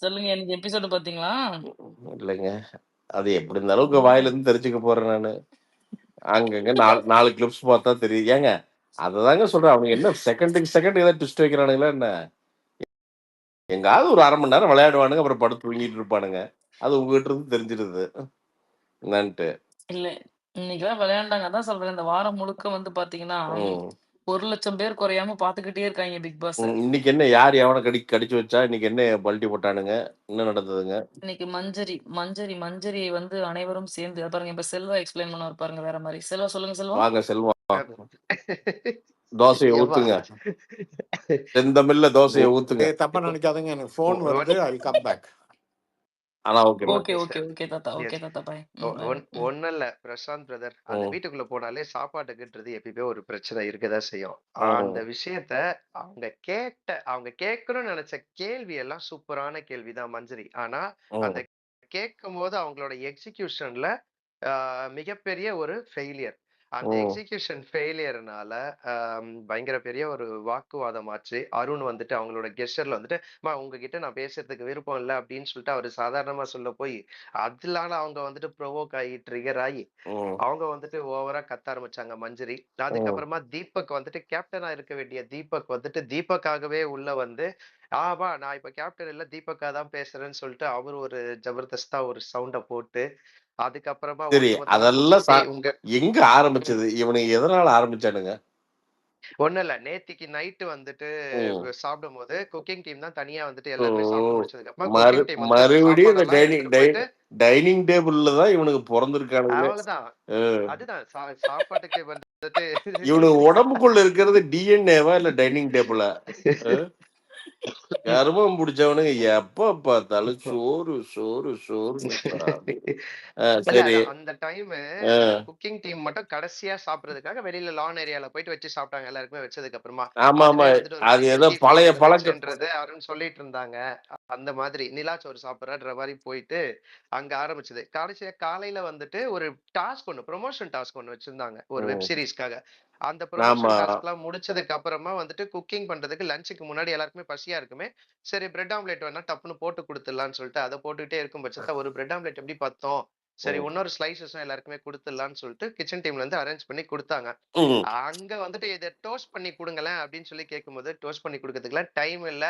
சொல்லுங்க. இன்னைக்கு எபிசோடு பார்த்தீங்களா? இல்லைங்க. அது எப்படி இருந்தாலும் உங்க வாயிலருந்து தெரிஞ்சுக்க போறேன் நானு. அங்கங்க 4 கிளிப்ஸ் பார்த்தா தெரியுது. ஏங்க அததாங்க சொல்றேன். அவங்க என்ன செகண்டுக்கு செகண்ட் ஏதாவது ட்விஸ்ட் வைக்கிறானுங்களா என்ன? எங்காவது ஒரு 1/2 மணி நேரம் விளையாடுவானுங்க. அப்புறம் படுத்து தூங்கிட்டு இருப்பானுங்க. அது உங்ககிட்ட இருந்து தெரிஞ்சிருது. என்னான்ட்டு. இல்ல. இன்னைக்கு தான் விளையாண்டாங்க. அதான் சொல்றேன். இந்த வாரம் முழுக்க வந்து பார்த்தீங்கன்னா, ம். 1,00,000 பேர் குறையாம பார்த்துக்கிட்டே இருக்காய்ங்க பிக் பாஸ. இன்னைக்கு என்ன யார் எவன கடிச்சு வச்சா? இன்னைக்கு என்ன பல்டி போட்டானுங்க? என்ன நடந்ததுங்க? இன்னைக்கு மஞ்சரி வந்து அனைவரும் சேர்ந்து பாருங்க இப்ப செல்வா எக்ஸ்பிளைன் பண்ணுவாரு பாருங்க வேற மாரி. செல்வா சொல்லுங்க செல்வா. வாங்க செல்வம். அது. தோசைய ஏம்மா? ஊத்துங்க. செந்தமிழ்ல தோசைய ஊத்துங்க. தப்பா இப்போ நினைக்காதீங்க. எனக்கு ஃபோன் ஒ- வருது. I come back. ஆனா okay. Okay, okay okay, sir. Okay தாத்தா. Okay yes. தாத்தா. பாய். பாய். ஒன்னும் இல்ல பிரசாந்த் பிரதர், அந்த ம். வீட்டுக்குள்ள போனாலே சாப்பாட்டுக்குன்றது எப்பயுமே ஒரு பிரச்சனை இருக்கதான் செய்யும். அந்த ம். விஷயத்த அவங்க கேட்கணும்னு நினைச்ச கேள்வி எல்லாம் சூப்பரான கேள்விதான் மஞ்சரி. ஆனா அந்த ம். கேட்கும் போது அவங்களோட எக்ஸிகியூஷன்ல மிகப்பெரிய ஒரு ஃபெயிலியர். அந்த ம். எக்ஸிகியூஷன் ஃபெயிலியர்னால பயங்கர பெரிய ஒரு வாக்குவாதம் ஆச்சு. அருண் வந்துட்டு அவங்களோட கெஸ்டர்ல வந்துட்டு, "அம்மா உங்ககிட்ட நான் பேசுறதுக்கு விருப்பம் இல்ல" அப்படின்னு சொல்லிட்டு அவரு சாதாரணமா சொல்ல போய், அதனால அவங்க வந்துட்டு ப்ரொவோக் ஆகி, ட்ரிகர் ஆகி, ம். அவங்க வந்துட்டு ஓவரா கத்த ஆரம்பிச்சாங்க மஞ்சரி. ம். அதுக்கப்புறமா தீபக் வந்துட்டு கேப்டனா இருக்க வேண்டிய தீபக் வந்துட்டு தீபக்காகவே உள்ள வந்து, "ஆமா நான் இப்ப கேப்டன் இல்ல, தீபக்கா தான் பேசுறேன்னு" சொல்லிட்டு அவரு ஒரு ஜபர்தஸ்தா ஒரு சவுண்ட போட்டு, அதுக்கப்புறமா சரி. ஒட்டுமொத்தமா அதெல்லாம் குக்கிங் டீம் உங்க எங்க ம். ஆரம்பிச்சது? இவனுங்க எதனால ஆரம்பிச்சானுங்க? ஒண்ணும் இல்ல. நேத்திக்கு நைட்டு வந்துட்டு ம். சாப்பிடும்போது குக்கிங் டீம் தான் தனியா வந்துட்டு ஓ! எல்லாருமே சாப்பிட்டு முடிச்சதுக்கு அப்புறமா குக்கிங் டீம் வந்துட்டு மறுபடியும் இந்த சாப்பாடெல்லாம் எடுத்துட்டு போயிட்டு டைனிங் டேபிள்ல தான் இவனுங்க பொறந்திருக்கானுங்களே! அவ்வளவுதான். அ. அதுதான் சாப்பாட்டுக்கு வந்துட்டு இவனுங்க உடம்புக்குள்ள இருக்கிறது டிஎன்ஏவா? இல்ல டைனிங் டேபிளா? அ. கருமம் புடிச்சவனுங்க எப்ப பார்த்தாலும் சோறு, சோறு, சோறுன்னு சாமி. இல்ல சரி. அது அந்த டைம் அ. அந்த குக்கிங் டீம் மட்டும் கடைசியா சாப்பிடுறதுக்காக வெளியில லான் ஏரியால போயிட்டு வச்சு சாப்பிட்டாங்க எல்லாருக்குமே வச்சதுக்கு அப்புறமா. ஆமாமா. அதுவே வந்துட்டு ஒரு அது பெரிய ஏதோ அச்சீவ்மெண்ட் பழைய பழக்கம். இருந்துச்சுன்றது அருண் சொல்லிட்டு இருந்தாங்க. அந்த மாதிரி நிலாச்சோறு சாப்பிடுறன்ற மாதிரி போயிட்டு அங்க ஆரம்பிச்சது. கடைசியா காலையில வந்துட்டு ஒரு ப்ரொமோஷன் டாஸ்க் ஒண்ணு வச்சிருந்தாங்க ஒரு வெப் ம். சீரிஸ்க்காக. அந்த ஆமா. ப்ரொமோஷன் டாஸ்க்லாம் முடிச்சதுக்கு அப்புறமா வந்துட்டு குக்கிங் பண்றதுக்கு லஞ்சுக்கு முன்னாடி எல்லாருக்குமே பசியா இருக்குமே. சரி பிரெட் ஆம்லெட் வேணா டப்புன்னு போட்டு குடுத்துடலாம்னு சொல்லிட்டு அத போட்டுக்கிட்டே இருக்கும் பட்சத்துல ஒரு பிரெட் ஆம்லெட் எப்படி பத்தும்? சரி ம். இன்னொரு ஸ்லைசஸும் எல்லாருக்குமே குடுத்துடலாம்னு சொல்லிட்டு கிச்சன் டீம்ல இருந்து அரேஞ்ச் பண்ணி குடுத்தாங்க. ம். அங்க வந்துட்டு இத டோஸ்ட் பண்ணி குடுங்களேன் அப்படின்னு சொல்லி கேட்கும்போது, டோஸ்ட் பண்ணி குடுக்கறதுக்குலாம் டைம் இல்ல.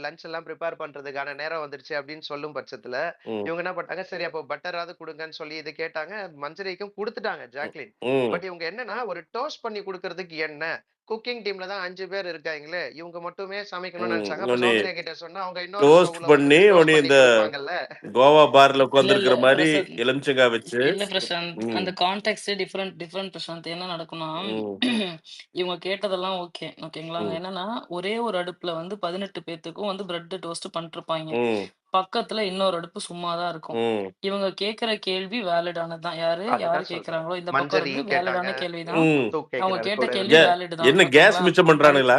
லஞ்ச் எல்லாம் பிரிப்பேர் பண்றதுக்கான நேரம் வந்துருச்சு அப்படின்னு சொல்லும் பட்சத்துல, ம். இவங்க என்ன பண்ணிட்டாங்க, சரி அப்போ பட்டராவது குடுங்கன்னு சொல்லி இது கேட்டாங்க. மஞ்சரிக்கும் குடுத்துட்டாங்க ஜாக்லின். ம். பட் இவங்க என்னன்னா, ஒரு டோஸ்ட் பண்ணி குடுக்கறதுக்கு என்ன? குக்கிங் டீம்ல தான் 5 பேர் இருக்காங்களே, இவங்க மட்டுமே சமைக்கணும்னு ம். நெனச்சாங்க. அப்ப ஒண்ணு சௌந்தர்யா கிட்ட சொன்னா, அவங்க இன்னொரு டோஸ்ட் ஸ்டவ்ல பண்ணி, வந்துட்டு டோஸ்ட் ஒண்ணு பண்ணி இந்த குடுப்பாங்கல்ல. கோவா பார்ல இல்ல உட்கார்ந்திருக்கிற மாரி பிரசாந்த். எலுமிச்சங்காய் வச்சு. இல்ல பிரசாந்த். ம். அந்த கான்டெக்ஸ்ட்டே டிஃபரெண்ட் பிரசாந்த். என்ன நடக்கும்னா, ம். இவங்க கேட்டதெல்லாம் ஓகே. ஓகேங்களா? ம். என்னன்னா, ஒரே ஒரு அடுப்புல வந்து 18 பேத்துக்கும் வந்து பிரெட் டோஸ்ட் பண்ணிட்டுருப்பாய்ங்க. ம். பக்கத்துல இன்னொரு அடுப்பு சும்மா தான் இருக்கும். ம். இவங்க கேட்கிற கேள்வி வேலிடானது தான். யாரு அதுதான் சொல்றேன். கேட்கறாங்களோ, இந்த பக்கம் மஞ்சரி இருந்து கேட்டாங்க, வேலிடான கேள்வி தான். ம். முத்து அவங்க கேக்குறாரு கேட்ட தொடர்ந்து. கேள்வி வேலிட் தான். என்ன கேஸ் ஓகேங்களா? மிச்சம் அது பண்றானுங்களா?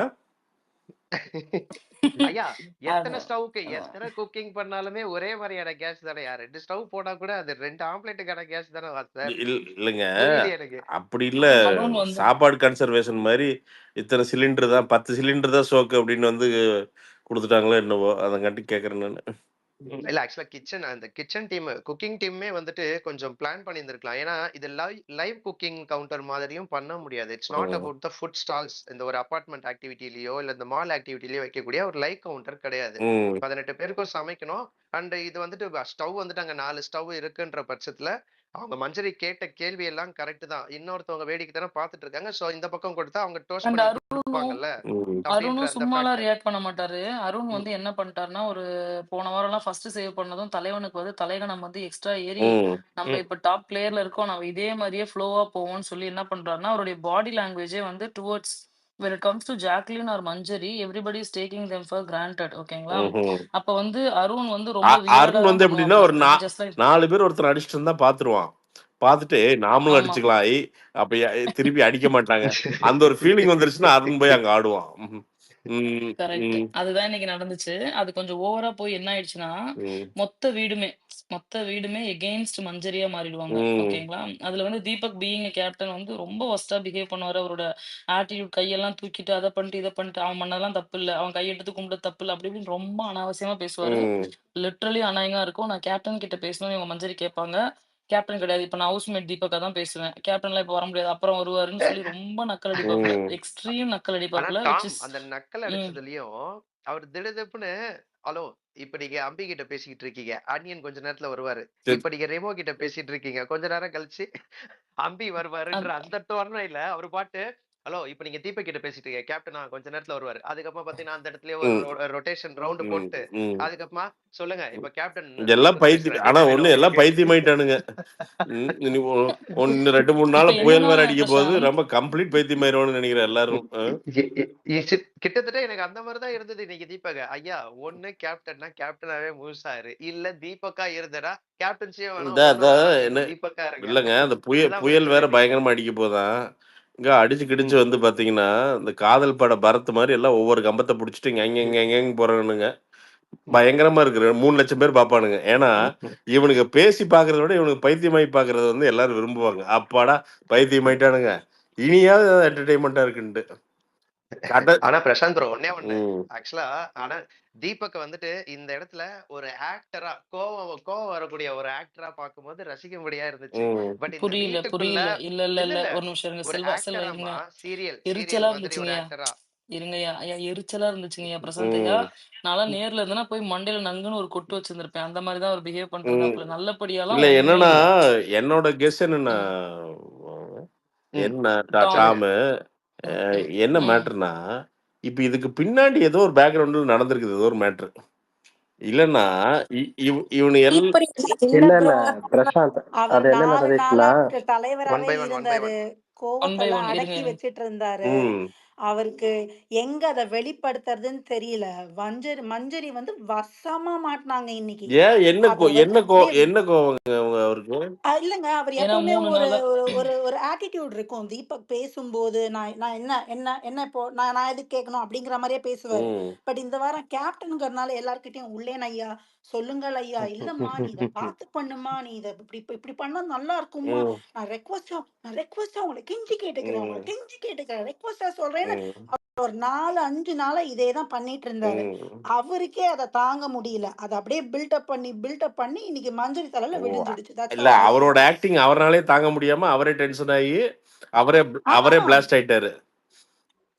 ஐயா, அது எத்தன குக்கிங் பண்ணாலுமே ஒரே மாதிரியான கேஸ் தானேயா? 2 ஸ்டவ் போட்டா கூட அது 2 ஆம்லெட்டுக்கான கேஸ் தானே சார். இல்லங்க. புரியலையே எனக்கு. அப்படி இல்ல. அருண் வந்து சாப்பாடு கன்சர்வேஷன் மாரி இத்தன சிலிண்டர் தான் 10 சிலிண்டர் தான் ஸ்டோக் அப்படின்னு வந்து குடுத்துட்டாங்களோ என்னவோ! அதங்காட்டி கேட்கிறேன் நானு. இல்ல ஆக்சுவலா அந்த கிச்சன் டீம் குக்கிங் டீம்மே வந்துட்டு கொஞ்சம் பிளான் பண்ணியிருந்திருக்கலாம். ஏன்னா இது லைவ் குக்கிங் கவுண்டர் மாதிரியும் பண்ண முடியாது. இட்ஸ் நாட் ம். About the food stalls. இந்த ஒரு அபார்ட்மெண்ட் ஆக்டிவிட்டிலயோ இல்ல இந்த மால் ஆக்டிவிட்டிலயோ வைக்கக்கூடிய ஒரு லைவ் கவுண்டர் கிடையாது. ம். 18 பேருக்கும் சமைக்கணும். அண்ட் இது வந்துட்டு ஸ்டவ் வந்துட்டு அங்க 4 ஸ்டவ் இருக்குன்ற பட்சத்துல அவங்க மஞ்சரி கேட்ட கேள்வி எல்லாம் கரெக்ட் தான். இன்னொருத்தவங்க வேடிக்கை தானே பார்த்துட்டு இருக்காங்க. சோ இந்த பக்கம் கொடுத்தா அவங்க டோஸ்ட் அண்ட் பண்ணி அருணும் கொடுப்பாங்கல்ல ம். அப்படின்ற அருணும் அந்த சும்மாலாம் ஃபேக்டர். ரியாக்ட் பண்ண மாட்டாரு. அருண் வந்து என்ன பண்ணிட்டாருன்னா, ஒரு போன வாரம்லாம் ஃபர்ஸ்ட் சேவ் பண்ணதும் தலைவனுக்கு வந்து தலைகனம் வந்து எக்ஸ்ட்ரா ஏறி, ம். நம்ம இப்ப டாப் பிளேயர்ல இருக்கோம். நம்ம இதே மாரியே ஃப்ளோவா போவோம்ன்னு சொல்லி என்ன பண்றாருன்னா, அவருடைய பாடி லாங்குவேஜே வந்து towards when it comes to Jacqueline or Manjari, everybody is taking them for granted. ஓகேங்களா? ம்ஹ்ம். அப்ப வந்து அருண் வந்து ரொம்ப வியர்டா அருண் தான் வந்து எப்படின்னா, பண்ணுவாப்ல. ஒரு ஜஸ்ட் லைக் 4 பேர் ஒருத்தர அடிச்சுட்டு இருந்தா பார்த்துருவான். பார்த்துட்டு நாமளும் ஆமா. அடிச்சுக்கலாம். அப்ப திருப்பி அடிக்க மாட்டாங்க. அந்த ஒரு ஃபீலிங் வந்துருச்சுன்னா, அருண் போய் அங்க ஆடுவான். ம்ஹ்ம். ம், கரெக்ட். ம், அதுதான் இன்னைக்கு நடந்துச்சு. அது கொஞ்சம் ஓவரா போய் என்ன ஆயிடுச்சுன்னா, ம், மொத்த வீடுமே மொத்த வீடுமே எகெயின்ஸ்ட் மஞ்சரியா மாறிடுவாங்க. ம், ஓகேங்களா? அதுல வந்து தீபக் பீயிங் எ கேப்டன் வந்து ரொம்ப வொர்ஸ்ட்டா பிஹேவ் பண்ணுவாரு. அவரோட ஆட்டிட்யூட் கையெல்லாம் தூக்கிட்டு அத பண்ணிட்டு, இத பண்ணிட்டு அவன் பண்ணதெல்லாம் தப்பு இல்ல. அவன் கைய எடுத்து கும்பிட்டது தப்பு இல்ல. அப்படி இப்படின்னு ரொம்ப அனாவசியமா பேசுவாரு. ம், லிட்டரலி அநாயங்கா இருக்கும். நான் கேப்டன் கிட்ட பேசணும்னு இவங்க மஞ்சரி கேட்பாங்க. கேப்டன் கிடையாது. இப்ப நான் ஹவுஸ்மேட் தீபக்கா தான் பேசுவேன். கேப்டன்லாம் இப்ப வர முடியாது. அப்புறம் வருவாருன்னு சொல்லி ரொம்ப நக்கல் அடிப்பாப்புல. ம். எக்ஸ்ட்ரீம் நக்கல் ஆனா அடிப்பாப்புல. விச் டாம் இஸ் அந்த நக்கல் ம். அடிச்சதுலயும் அவர் திடுதிப்புன்னு ஹலோ இப்ப நீங்க அம்பி கிட்ட பேசிக்கிட்டு இருக்கீங்க அனியன் கொஞ்ச நேரத்துல வருவாரு. சரி. இப்ப நீங்க ரெமோ கிட்ட பேசிட்டு இருக்கீங்க கொஞ்ச நேரம் கழிச்சு அம்பி வருவாருன்ற அத் அந்த டோர்னையில அவரு பாட்டு ஹலோ இப்ப நீங்க தீபக் கிட்ட பேசிட்டு இருக்கீங்க கேப்டனா கொஞ்ச நேரத்துல வருவாரு. அதுக்கப்புறம் பாத்தீங்கன்னா அந்த இடத்துலயே ஒரு ம், ரொட்டேஷன் ரவுண்ட் ம், போட்டு ம். அதுக்கப்புறமா சொல்லுங்க இப்ப கேப்டன் எல்லாம் தீபக் பைத்தியம். பேசுறாரு ஆனா என்ன வேணும் ஒண்ணு எல்லாம் உங்களுக்கு? பைத்தியமாயிட்டானுங்க. இனி இன்னும் 2, 3 இப்ப நாள்ல புயல் என்னன்னா வேற அடிக்க போகுது. பிரசாந்த் ரொம்ப கம்ப்ளீட் பைத்தியமாயிருவான்னு நெனைக்கிறேன் எல்லாரும். கிட்டத்தட்ட எனக்கு அந்த மாதிரிதான் இருந்தது இன்னைக்கு தீபக். ஐயா ஒண்ணு கேப்டன்னா கேப்டனாவே முழுசாரு இல்ல தீபக்கா இருந்தனா கேப்டன்சியே வேணாம் இந்த ஒண்ணும் வேணாம் என்ன நீங்க தீபக்கா இருங்க. இல்லங்க. அந்த இதுதான் புயல் பிரச்சனை வேற இன்னைக்கு. பயங்கரமா அடிக்க போதாம். இங்க அடிச்சு கிடிச்சு ம். வந்து பார்த்தீங்கன்னா, இந்த காதல் பட பரத் மாரி எல்லாம் ஒவ்வொரு கம்பத்த புடிச்சுட்டு எங்கெங்கெங்கன்னு போறானுங்க. பயங்கரமா இருக்கு. 3,00,000 பேர் பார்ப்பானுங்க. ஏன்னா, இவனுங்க பேசி பார்க்கிறத விட இவனுங்க பைத்தியமாயி பார்க்கிறத வந்து எல்லாரும் விரும்புவாங்க. அப்பாடா! பைத்தியமாயிட்டானுங்க. இனியாவது ஏதாவது என்டர்டெயின்மென்ட்டா இருக்குன்ட்டு. கட ஆனா பிரசாந்த் ப்ரோ ஒண்ணே ஒண்ணு. ம், ஆக்சுவலா ஆனா தீபக் வந்துட்டு இந்த இடத்துல ஒரு ஆக்டரா கோவம் கோவம் வரக்கூடிய ஒரு ஆக்டரா பார்க்கும்போது ரசிக்கும்படியா இருந்துச்சு. ம், பட் இந்த புரியல, வீட்டுக்குள்ள புரியல. இல்ல, இல்ல, இல்ல இல்ல. இல்ல ஒரு நிமிஷம் இருங்க. ஒரு செல்வா இருங்க. ஆக்டராமா சீரியல் எரிச்சலா சீரியல் மாதிரி ஒரு இருந்துச்சுங்கய்யா. ஆக்டரா. இருங்கய்யா. ஐயா எரிச்சலா இருந்துச்சுங்கய்யா பிரசாந்த் ஐயா. ம், நான்லாம் நேர்ல இருந்தேன்னா போய் மண்டையில நங்குன்னு ஒரு கொட்டு வச்சிருந்திருப்பேன். அந்த மாரி தான் அவர் பிஹேவ் ம். பண்றாப்புல. நல்லபடியாலாம் இல்ல ஒண்ணுமே என்னன்னா, இல்ல. என்னோட கெஸ் என்னன்னா, ம், ம். என்ன டாம். சொல்லுங்க. டாமு என்ன ம். மேட்டர்ன்னா, இப்ப இதுக்கு பின்னாடி ஏதோ ஒரு பேக்கிரவுண்ட்ல நடந்திருக்குது. ஏதோ ஒரு மேட்டர். இல்லன்னா, இ இவ் இவனு இப்படி இல்ல இல்ல இல்ல ப்ரோ. பிரசாந்த், அவர் அது என்ன 4 நாளா நடந்துச்சுன்னா, ஒன் தலைவராவே பை ஒன் ஒன் பை இருந்தாரு. ஒன். ஒன் பை கோவத்தெல்லாம் ஒன். இருங்க, அடக்கி இருங்க. வச்சுட்டு இருந்தாரு. ம். அவருக்கு எங்க அத வெளிப்படுத்துறதுன்னு தெரியல. மஞ்சரி வந்து வசமா மாட்டுனாங்க இன்னைக்கு. ஏன் அது வந்து அப்படியே என்ன கோவங்க அவருக்கு? இல்லங்க. அவர் ஏன்னா எப்பவுமே 3 ஒரு நாளா ஒரு ஒரு ஒரு ஆட்டிட்யூட் இருக்கும். தீபக் பேசும்போது, நான் நான் என்ன என்ன என்ன இப்போ நான் நான் எதுக்கு கேட்கணும் அப்படிங்கிற மாரியே பேசுவாரு. ம். பட் இந்த வாரம் கேப்டன்ங்கிறனால எல்லார்கிட்டயும் உள்ளேன் ஐயா, சொல்லுங்கள் ஐயா, இல்லம்மா நீ இத பார்த்து பண்ணும்மா, நீ இத இப்படி இப்படி பண்ணா நல்லா இருக்கும்மா. ம். நான் ரெக்வெஸ்ட்டா உங்கள கெஞ்சி கேட்டுக்கிறேன். உங்கள ம். கெஞ்சி கேட்டுக்கிறேன். ரெக்வெஸ்ட்டா சொல்றேன்னு ம். ஒரு 4, 5 நாளா இதே தான் பண்ணிட்டு இருந்தாரு. ம். அவருக்கே அத தாங்க முடியல. அத அப்படியே பில்டப் பண்ணி இன்னைக்கு மஞ்சரி தலையில ஓ! விழுந்துடுச்சு. தட்ஸ் இல்ல ஆல் ஐ அவரோட திங்க். ஆக்டிங் அவராலயே தாங்க முடியாம அவரே டென்ஷன் ஆயி, அவரே ஆ அவரே பிளாஸ்ட் ஆயிட்டாரு.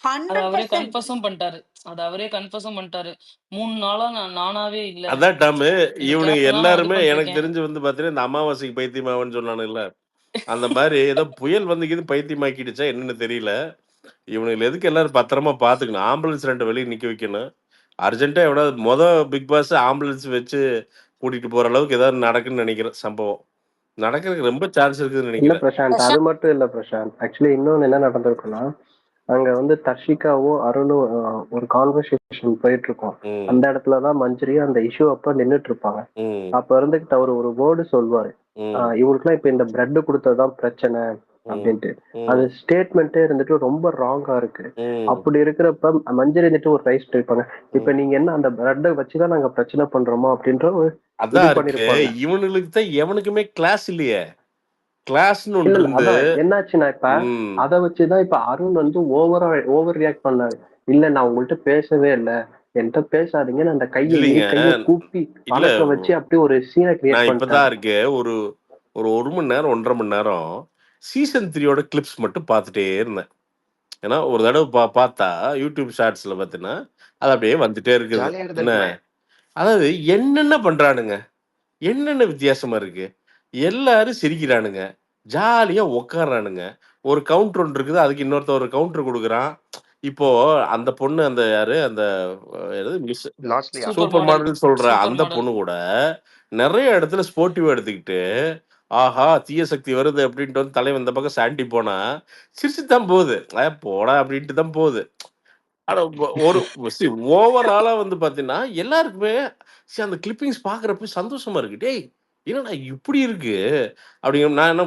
அத அவரே 100% கன்ஃபர்ஸும் பண்ணிட்டாரு. அத அவரே கன்ஃபர்ஸும் பண்ணிட்டாரு. 3 நாளா நானாவே இல்ல. அதான் டாமு, இந்த இவனுங்க கேப்டனா நான் இது எல்லாருமே எனக்கு பண்ணிட்டுருக்கேன். தெரிஞ்சு வந்து பார்த்தீங்கன்னா, இந்த அமாவாசைக்கு பைத்தியமாவன்னு சொன்னானுங்கல்ல. அந்த மாரி ஏதோ புயல் வந்து கீது பைத்தியமாக்கிடுச்சா என்னன்னு தெரியல. இவனுங்கள எதுக்கு எல்லாரும் பத்திரமா பார்த்துக்கணும். ஆம்புலன்ஸ் 2 வெளிய நிக்க வைக்கணும். அர்ஜென்ட்டா எவனாவது பிக் பாஸ் ஆம்புலன்ஸ் வச்சு கூட்டிட்டு போற அளவுக்கு ஏதாவது நடக்குன்னு நெனைக்கிறேன் சம்பவம். நடக்கறதுக்கு ரொம்ப சான்ஸ் இருக்குதுன்னு இல்ல நெனைக்கிறேன். பிரசாந்த், அது மட்டும் இல்ல பிரசாந்த். ஆக்சுவலி இன்னொன்னு என்ன நடந்திருக்குன்னா, அங்க வந்து தர்ஷிகாவும் அருணும் ஒரு கான்வர்சேஷன் போயிட்டு இருக்கும். ம். அந்த இடத்துல தான் மஞ்சரி அந்த இஷ்யூ அப்ப நின்னுட்டு இருப்பாங்க. ம். அப்ப இருந்துகிட்டு அவரு ஒரு வேர்டு சொல்வாரு. ம். இவங்களுக்குலாம் இப்ப இந்த பிரெட் குடுத்ததுதான் பிரச்சனை ம். அப்படின்ட்டு. அது ம். ஸ்டேட்மெண்ட்டே இருந்துட்டு ரொம்ப ராங்கா இருக்கு. ம். அப்படி இருக்கிறப்ப மஞ்சரி இருந்துட்டு ஒரு ரைஸ் இருப்பாங்க. இப்ப ம். நீங்க என்ன அந்த பிரெட்டை வச்சுதான் நாங்க பிரச்சனை பண்றோமா அப்படின்ற ஒரு இது அதான் இருக்கு. பண்ணிருப்பாங்க. இவனுங்களுக்கு தான் எவனுக்குமே கிளாஸ் இல்லையே. கிளாஸ்ன்னு இல்ல ஒண்ணு இல்ல இருந்து அதான் என்னாச்சுன்னா இப்ப ம். அத வச்சுதான் இப்ப அருண் வந்து ஓவர் ரியாக்ட் பண்ணாரு. இல்ல நான் உங்கள்ட்ட பேசவே இல்ல, என்கிட்ட பேசாதீங்கன்னு அந்த இல்லைங்க. கைய கூப்பி இல்ல வணக்கம் வச்சு அப்படியே ஒரு சீனை கிரியேட் நான் இப்பதான் பண்ணிட்டாரு. இருக்கு. ஒரு ஒரு 1 மணி நேரம், 1 1/2 மணி நேரம் சீசன் 3யோட கிளிப்ஸ் மட்டும் பார்த்துட்டே இருந்தேன். ஏன்னா, ஒரு தடவ பார்த்தா YouTube ஷார்ட்ஸ்ல பார்த்தீங்கன்னா, அது அப்படியே வந்துட்டே இருக்குது. ஜாலியா என்ன இருந்திருக்குமே. அதாவது என்னென்ன பண்றானுங்க? என்னென்ன வித்தியாசமா இருக்கு? எல்லாரும் சிரிக்கிறானுங்க. ஜாலியா உட்கார்றானுங்க. ஒரு கவுண்டர் ஒண்ணு இருக்குது. அதுக்கு இன்னொருத்தன் ஒரு கவுண்டர் குடுக்குறான். இப்போ அந்த பொண்ணு அந்த யாரு? அந்த என்னது miss Losliya. Super super model. மாடல்ன்னு சொல்ற சூப்பர் அந்த மாடல். பொண்ணு கூட நெறைய இடத்துல ஸ்போர்ட்டிவா எடுத்துக்கிட்டு, ஆஹா! தீய சக்தி வருது அப்டின்ட்டு வந்து தலைவன் இந்த பக்கம் சாண்டி போனா, சிரிச்சுட்டு தான் போது. போடா! அப்டின்ட்டு தான் போது. ஆனா ஒரு ஓவராலா வந்து பார்த்தீங்கன்னா, எல்லாருக்குமே அந்த கிளிப்பிங்ஸ் பார்க்குறப்ப சந்தோஷமா இருக்கு. டேய்! என்னடா இப்படி இருக்கு அப்படிங்கிற நான் என்ன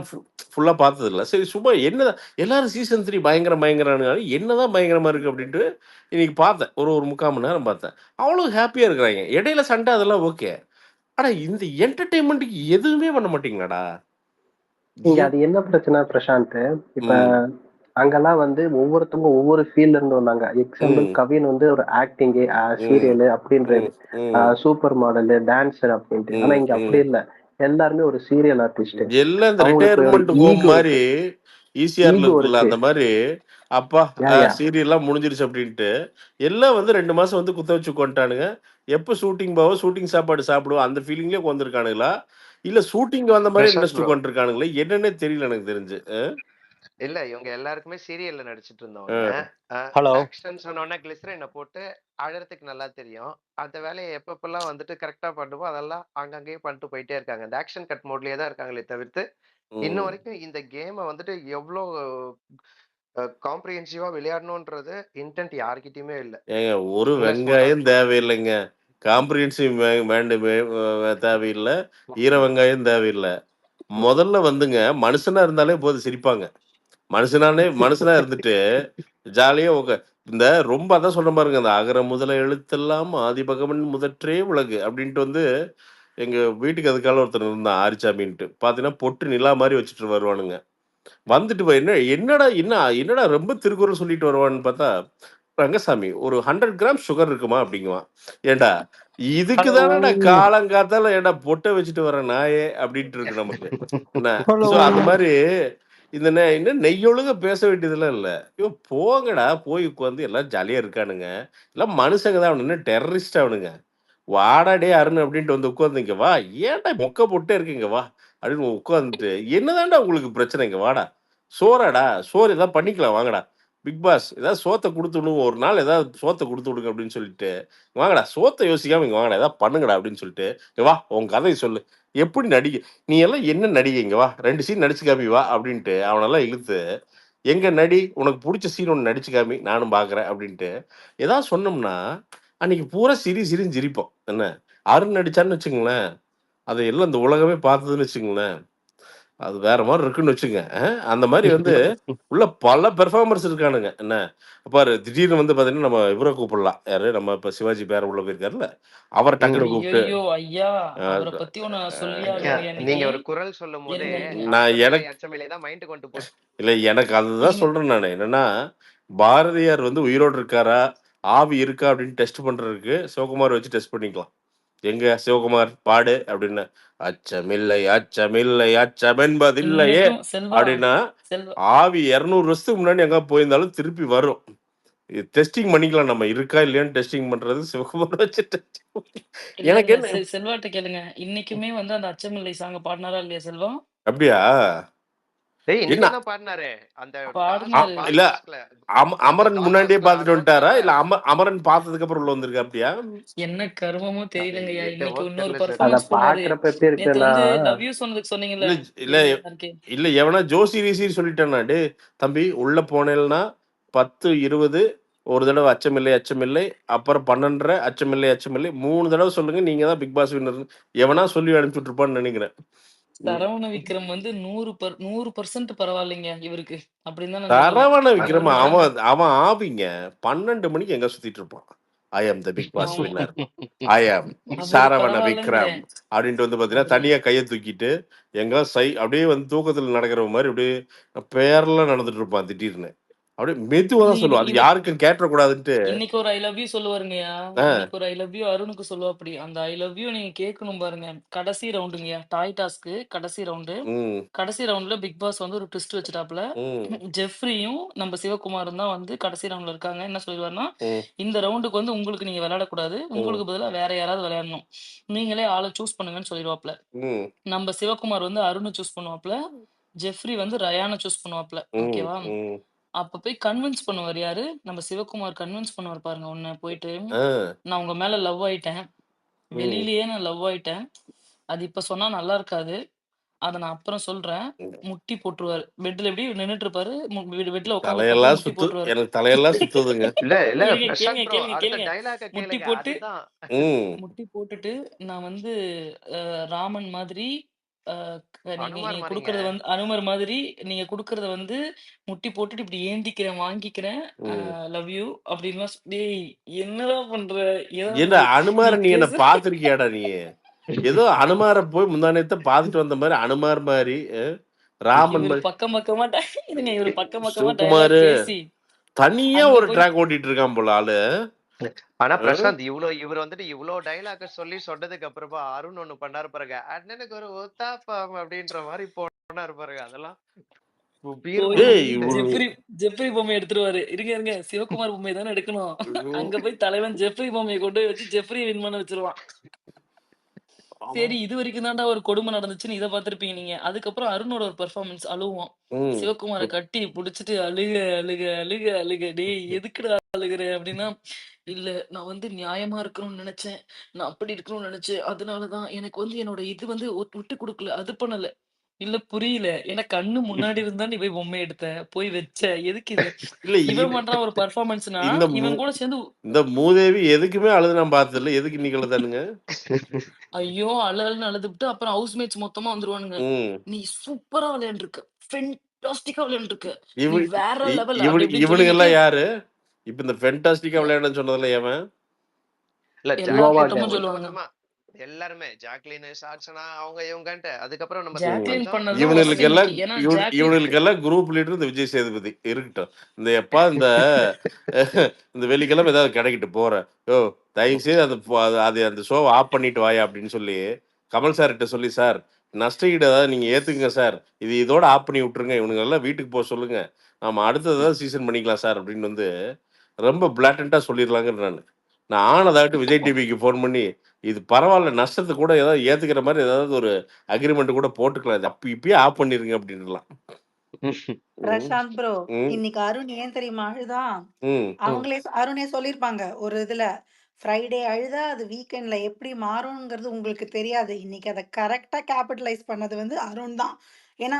ஃபுல்லா பார்த்தது இல்ல. சரி சும்மா என்னதான் எல்லாரும் சீசன் 3 பயங்கரம்னாங்க. என்னதான் பயங்கரமா இருக்கு அப்படின்ட்டு இன்னைக்கு பார்த்தேன். ஒரு 3/4 மணி நேரம் பார்த்தேன். அவ்வளோ ஹேப்பியா இருக்கிறாய்ங்க. இடையில சண்டை அதெல்லாம் ஓகே. ஆனா இந்த என்டர்டெயின்மென்ட்க்கு எதுவுமே பண்ண மாட்டீங்களாடா? இங்க எப் அது என்ன பிரச்சனை பிரசாந்த்? இப்ப ம். அங்கெல்லாம் வந்து ஒவ்வொருத்தவங்க ஒவ்வொரு ஃபீல்ட்ல இருந்து வந்தாங்க. எக்ஸாம்பிள் ம். கவின் வந்து ஒரு ஆக்டிங்கு, ம். சீரியலு அப்படின்றாரு. ம். ம். சூப்பர் மாடலு, டான்ஸர் அப்படின்ட்டு. ஆனா ம். இங்க அப்படி ம். இல்ல. எல்லாருமே ஒரு சீரியல் ஆர்டிஸ்ட். எல்லாம் இந்த அவங்களுக்கு ரிட்டயர்மென்ட் ஹோம் ஈகோ மாரி இருக்கு. ஈசிஆர்ல ஈகோ இருக்குல்ல, இருக்கு. அந்த மாரி அப்பா யா யா. சீரியல்லாம் முடிஞ்சிருச்சு அப்படின்ட்டு, எல்லாம் வந்து 2 மாசம் வந்து குத்த வச்சு உட்காந்துட்டானுங்க. எப்ப ஷூட்டிங் போவோம், ஷூட்டிங் சாப்பாடு சாப்பிடுவோம், அந்த ஃபீலிங்லயே உட்காந்துருக்கானுங்களா? இல்ல ஷூட்டிங் வந்த மாரி பிரசாந்த் நினைச்சுட்டு ப்ரோ. உட்காந்துருக்கானுங்களா? என்னன்னே தெரியல எனக்கு தெரிஞ்சு. இல்ல இவங்க எல்லாருக்குமே சீரியல்ல நடிச்சிட்டு இருந்தவங்க. அ. ஹலோ. ஆக்ஷன் சொன்னோனே கிளிசரின போட்டு அழறதுக்கு நல்லா தெரியும். அந்த வேலைய எப்பப்பலாம் வந்துட்டு கரெக்ட்டா பண்ணுமோ, அதெல்லாம் அங்கங்கேயே பண்ணிட்டு போயிட்டே இருக்காங்க. இந்த ஆக்ஷன் கட் மோட்லயே தான் இருக்காங்களே தவிர்த்து, இன்ன ம். வரைக்கும் இந்த கேம வந்துட்டு எவ்ளோ காம்ப்ரிஹென்சிவா விளையாடணும்ன்றது இன்டென்ட் யார்கிட்டயுமே இல்ல. ஏங்க ஒரு அன்லெஸ் ஒன் ஆர் வெங்காயம் டூ. தேவையில்லைங்க. காம்ப்ரிஹென்சிவ் வேண்டுமே தேவையில்ல. ஈர வெங்காயம் தேவையில்ல. முதல்ல வந்துங்க மனுஷனா இருந்தாலே போதும் சிரிப்பாங்க. மனுஷனா இருந்துட்டு ஜாலியா இந்த ரொம்ப அதான் சொல்றேன் பாருங்க. அந்த "அகர முதல எழுத்தெல்லாம் ஆதிபகவன் முதற்றே உலகு" அப்படின்ட்டு வந்து எங்க வீட்டுக்கு அதுக்கால ஒருத்தர் இருந்தான் ஆரிச்சாமின்ட்டு. பார்த்தீங்கன்னா, பொட்டு நிலா மாரி வச்சுட்டு வருவானுங்க. வந்துட்டு என்னடா ரொம்ப திருக்குறள் சொல்லிட்டு வருவான்னு பார்த்தா, "ரங்கசாமி ஒரு 100 கிராம் சுகர் இருக்குமா?" அப்படிங்குவான். ஏன்டா இதுக்கு ஹலோ. தானடா காலங்காத்தால ஏன்டா பொட்ட வச்சுட்டு வர நாயே அப்படின்ட்டு இருக்கு நமக்கு. என்ன? ஹலோ. ஸோ அந்த மாரி இந்த இன்னும் நெய்யொழுங்க பேச வேண்டியதெல்லாம் இல்ல. ஐயோ போங்கடா, போய் உட்காந்து எல்லாம் ஜாலியா இருக்கானுங்க. எல்லாம் மனுஷங்க தான் அவனுங்க. டெரரிஸ்ட் அவனுங்க. "வாடா டேய் அருண்" அப்படின்ட்டு வந்து உட்காந்து, "இங்க வா. ஏன்டா மொக்க போட்டே இருக்க இங்க வா" அப்படின்னு உட்காந்துட்டு, "என்னதான்டா உங்களுக்கு பிரச்சனை? இங்க வாடா. சோறாடா? சோறு ஏதாவது பண்ணிக்கலாம் வாங்கடா. பிக் பாஸ் ஏதாவது சோத்த குடுத்து விடுங்க. ஒரு நாள் ஏதாவது சோத்த குடுத்து விடுங்க" அப்படின்னு சொல்லிட்டு, "வாங்கடா சோத்த யோசிக்காம இங்க வாங்கடா. ஏதாவது பண்ணுங்கடா" அப்படின்னு சொல்லிட்டு, "இங்க வா உன் கதைய சொல்லு. எப்படி நீ எல்லாம் என்ன நடிகை? இங்க வா. 2 சீன் நடிச்சு காமி வா" அப்படின்ட்டு அவனெல்லாம் இழுத்து, "எங்க நடி. உனக்கு புடிச்ச சீன் ஒண்ணு நடிச்சு காமி. நானும் பார்க்குறேன்" அப்படின்ட்டு ஏதாவது சொன்னோம்னா, அன்னைக்கு பூரா சிரின்னு சிரிப்போம். என்ன? அருண் நடிச்சான்னு வச்சுக்கங்களேன், அத எல்லாம் இந்த உலகமே பார்த்ததுன்னு வச்சுக்கங்களேன், அது வேற மாரி இருக்குன்னு வச்சுக்கங்க. அந்த மாரி வந்து உள்ள பல பெர்ஃபார்மர்ஸ் இருக்கானுங்க. என்ன? பாரு திடீர்னு வந்து பார்த்தீங்கன்னா, நம்ம இவர கூப்பிடலாம். யாரு? நம்ம இப்ப சிவாஜி பேர உள்ள போயிருக்காருல்ல, அவர ம். டக்குனு கூப்ட்டு ஐயய்யோ! ஐயா! அ அவர பத்தி ஒண்ணு சொல்லியே ஐயா, ஆகணுங்கய்யா நீங்க இன்னைக்கு. ஒரு குரல் சொல்லும்போதே, இருங்க, இருங்க. நான் அச்சமில்லை எனக்கு அச்சமில்லை தான் மைண்டுக்கு கொண்டு போச்சு. இல்ல எனக்கு அதுதான் இன் சொல்றேன் நானு. என்னன்னா, பாரதியார் வந்து உயிரோடு இருக்காரா? ஆவி இருக்கா? அப்படின்னு டெஸ்ட் பண்றதுக்கு சிவகுமார் வச்சு டெஸ்ட் பண்ணிக்கலாம். "எங்க சிவகுமார் பாடு" அப்படின்னு. "அச்சமில்லை, அச்சமில்லை, அச்சமென்பதில்லையே" இன்னைக்கும் செல்வா, அப்படின்னா, செல்வா ஆவி 200 வருஷத்துக்கு முன்னாடி எங்க போயிருந்தாலும் திருப்பி வரும். டெஸ்டிங் பண்ணிக்கலாம் நம்ம. இருக்கா இல்லையான்னு டெஸ்டிங் பண்றது சிவகுமார் வச்சு டெஸ்டிங் இல்ல, எனக்கு இல்ல. என்ன செல்வாட்ட கேளுங்க. இன்னைக்குமே வந்து அந்த அச்சமில்லை சாங்க பாடுனாரா இல்லையா செல்வா? அப்படியா? ஏய் என்ன? இன்னைக்கும் தான் பாடுனாரு. அந்த பாடுனாரு. இல்ல டாஸ்க்ல அமரன் அந்த முன்னாடியே டாஸ்க் பார்த்துட்டு வந்துட்டாரா? ரவுண்ட்ல இல்ல அமரன் பார்த்ததுக்கு அப்புறம் உள்ள வந்திருக்காப்டியா? என்ன கருமமோ அது தெரியலங்கய்யா. என்னவோ இன்னைக்கு இன்னொரு தெரியல சார். அத பெர்ஃபார்மன்ஸ் பண்ணாரு. பார்க்கறப்ப எப்படி நேத்து இருக்குன்னா, வந்து லவ் யூ சொன்னதுக்கு சொன்னீங்கல்ல. இல்ல இல்ல இருங்க யாருக்கு? இல்ல எவனா ஜோசி கீசி சொல்லிட்டானா? "டேய் தம்பி உள்ள போனேல்னா 10, 20 ஒரு தடவ அச்சமில்லை, அச்சமில்லை. அப்புறம் 12:30 அச்சமில்லை, அச்சமில்லை. 3 தடவ சொல்லுங்க. நீங்க தான் பிக் பாஸ் வின்னர்ன்னு" எவனா சொல்லி அனுப்பிச்சு விட்டுருப்பான்னு நெனைக்கிறேன். ம். சரவண விக்ரம் வந்து 100% பரவாயில்லைங்க இவருக்கு. அப்படின்னு தான் நான் சொல்லுவேன். சரவண அவர் விக்ரம் வந்து அவன் அவன் ஆவிங்க. 12 மணிக்கு எங்க சுத்திட்டு இருப்பான். "ஐ அம் த பிக் பாஸ் ஆமா. வின்னர். ஐ அம் அவரு சரவண விக்ரம்" பரவாயில்லங்கிறேன். அப்படின்ட்டு வந்து பார்த்தீங்கன்னா, அவரு தனியா கைய தூக்கிட்டு, எங்க அப்படியே வந்து தூக்கத்துல நடக்கிற மாரி அப்படியே பேர்ல நடந்துட்டு இருப்பான் திடீர்னு. அப்படியே மெதுவா இல்ல தான் இவ சொல்லுவான். அது இவ யாருக்கும் கேட்றக்கூடாதுன்ட்டு. இன்னைக்கு ஒரு ஐ லவ் யூ சொல்லுவாருங்கய்யா. ஆ. இன்னைக்கு ஒரு ஐ லவ் யூ அருணுக்கு சொல்லுவாப்படி. அந்த ஐ லவ் யூ நீங்க கேட்கணும் பாருங்க. கடைசி ரவுண்டுங்கய்யா. டாய் டாஸ்க்கு கடைசி ரவுண்டு. ம். கடைசி ரவுண்ட்ல பிக் பாஸ் வந்து ஒரு ட்விஸ்ட் வச்சுட்டாப்ல. ம். ஜெஃப்ரியும் நம்ம சிவகுமாரும் தான் வந்து கடைசி ரவுண்ட்ல இருக்காங்க. என்ன சொல்லிருவாருன்னா, ம். இந்த ரவுண்டுக்கு வந்து உங்களுக்கு நீங்க விளையாடக்கூடாது. ம். உங்களுக்கு பதிலா வேற யாராவது விளையாடணும். நீங்களே ஆள சூஸ் பண்ணுங்கன்னு சொல்லிருவாப்ல. ம். நம்ம சிவகுமார் வந்து அருண சூஸ் பண்ணுவாப்ல. ஜெஃப்ரி வந்து ரயான சூஸ் பண்ணுவாப்ல. ம். ஓகேவா? ம். அப்ப போய் கன்வின்ஸ் பண்ணுவாரு யாரு? நம்ம சிவகுமார் கன்வின்ஸ் பண்ணுவாரு பாருங்க உன்ன போயிட்டு, ஆ. "நான் உங்க மேல லவ் ஆயிட்டேன். ம். வெளியிலேயே நான் லவ் ஆயிட்டேன். அது இப்ப சொன்னா நல்லா இருக்காது. அத நான் அப்புறம் சொல்றேன். ம். முட்டி போட்டுருவாரு. பெட்ல எப்படி நின்னுட்டு இருப்பாரு. பெட்ல உட்கார்ந்திருப்பாப்ல தலையெல்லாம் முட்டி சுத்து. போட்டுருவாரு. எனக்கு தலையெல்லாம் சுத்துதுங்க. இல்ல இருங்க பிரசாந்த் கேளுங்க, ப்ரோ கேளுங்க, அடுத்த கேளுங்க. டைலாக முட்டி கேளுங்க. போட்டு அதுதான். ம். முட்டி போட்டுட்டு நான் வந்து ராமன் மாதிரி நீங்க அனுமார் நீங்க மாதிரிங்க. குடுக்கறத வந்து அனுமர் மாதிரி நீங்க குடுக்கறத வந்து முட்டி போட்டுட்டு இப்படி ஏந்திக்கிறேன், வாங்கிக்கிறேன். ம். லவ் யூ அப்படின்லாம் டேய் என்னடா பண்ற? ஏதா ஏன்டா நீ அனுமார நீ என்ன பேசு. பார்த்திருக்கியாடா நீ? ஏதோ அனுமார போய் முந்தா நேத்து பார்த்துட்டு வந்த மாரி அனுமார் மாரி, ராமன் இவரு மாரி. பக்கம் பக்கமா இருங்க இவரு பக்கம் பக்கமா டயலாக் சிவகுமாரு பேசி தனியா அங்க ஒரு போய் ட்ராக் ஓட்டிட்டு இருக்கான் போல ஆளு. ஆனா அ? பிரசாந்த் இவர் வந்துட்டு இவ்ளோ டைலாக சொல்லி சொன்னதுக்கு அப்புறமா அருண் ஒண்ணு பண்ணாரு பாருங்க. அண்ணனுக்கு ஒரு உத்தாப்பம் அப்படின்ற மாதிரி போனாரு பாருங்க. அதெல்லாம் உயிர் போய் டேய் மகிழ்ந்து. ஒரு ஜெப்ரி பொம்மை எடுத்துருவாரு. இருங்க இருங்க சிவகுமார் பொம்மை தானே எடுக்கணும். அங்க போய் தலைவன் ஜெப்ரி பொம்மையை கொண்டு போய் வச்சு ஜெப்ரி வின் பண்ண வச்சிருவான். சரி இது வரைக்கும் தான்டா ஒரு கொடுமை நடந்துச்சுன்னு இதை பார்த்திருப்பீங்க நீங்க. அதுக்கப்புறம் அருணோட ஒரு பெர்ஃபார்மன்ஸ் அழுவான். ம். சிவகுமாரை கட்டி புடிச்சிட்டு அழுக அழுக அழுக அழுக டேய் எதுக்குடா அழுகுற அப்படின்னா, இல்ல நான் வந்து நியாயமா இருக்கணும்னு நினைச்சேன். நான் அப்படி இருக்கணும்னு நினைச்சேன். அதனாலதான் எனக்கு வந்து என்னோட இது வந்து விட்டு கொடுக்கல. அது பண்ணல. இல்ல புரியல. ஏன்னா கண்ணு முன்னாடி இருந்தா நீ போய் பொம்மை எடுத்த. போய் வச்ச. எதுக்கு இது? இல்ல இவன் பண்றான் ஒரு பெர்ஃபார்மன்ஸ்னா, இந்த இவன் கூட சேர்ந்து இந்த மூதேவி எதுக்குமே அழுது நான் பார்த்ததில்ல. எதுக்கு இன்னைக்கு அழுதானுங்க? ஐயோ! அழுன்னு அழுதுபுட்டு அப்புறம் ஹவுஸ்மேட்ஸ் மொத்தமா வந்துருவானுங்க. ம். "நீ சூப்பரா விளையாண்டுருக்க. ஃபென்டாஸ்டிக்கா விளையாண்டுருக்க. இவ நீ வேற இ லெவல்" இவனு அப்படி இப்படின்னு சொல்லிக்கிட்டு இவனுங்கலாம் யாரு? இப்ப இந்த ஃபென்டாஸ்டிக்கா விளையாடுனேன்னு சொன்னதுல எவன்? இல்ல எல்லா நோவா ஜாக்லின் கேங். கூட்டமும் சொல்லுவானுங்க. ஒட்டுமொத்தமா எல்லாருமே ஜாக்லின், சாட்சனா அவங்க இவங்கன்ட்டு அதுக்கப்புறம் நம்ம ம். ஜாக்லின் கொஞ்சம் பண்ணது தான் வொர்ஸ்ட் இவனுங்களுக்கெல்லாம் இன்னைக்கு. ஏன்னா இவனுங்களுக்கெல்லாம் குரூப் லீடர் இந்த விஜய் சேதுபதி. இருக்கட்டும். இந்த இந்த வெள்ளிக்கிழமை ஏதாவது கடைக்கிட்டு போறேன். யோவ்! தயவுசெய்து அது அந்த ஷோவ ஆஃப் பண்ணிட்டு வாயா அப்படின்னு சொல்லி, கமல் சார்கிட்ட சொல்லி, சார் நஷ்ட ஈடு ஏதாவது நீங்க ஏத்துக்குங்க சார். இதோட ஆஃப் பண்ணி விட்டுருங்க. இவனுங்கலாம் வீட்டுக்கு போ சொல்லுங்க. நாம அடுத்தது ஏதாவது சீசன் பண்ணிக்கலாம் சார் அப்படின்னு வந்து ரொம்ப பிளாட்டன்ட்டா சொல்லிரலாங்கன்னு நானு. நான் ஆனதாகட்டும் விஜய் டிவிக்கு ஃபோன் பண்ணி, இது பரவால்ல நஷ்டத்துக்கு கூட ஏதாவது ஏத்துக்கிற மாரி ஏதாவது ஒரு அக்ரீமெண்ட் கூட போட்டுக்கலாம். இது இப்பயே ஆஃப் பண்ணிருங்க அப்படின்னுலாம். ம். பிரசாந்த் ப்ரோ, ம். இன்னைக்கு அருண் ஏன் தெரியுமா அழுதான்? ம். அவங்களே அருணே சொல்லியிருப்பாங்க ஒரு இதுல. ஃப்ரைடே அழுதா அது வீக்கெண்ட்ல எப்படி மாறும்ங்கிறது உங்களுக்கு தெரியாது. இன்னைக்கு அத கரெக்ட்டா கேப்பிட்டலைஸ் பண்ணது வந்து அருண் தான். ஏன்னா,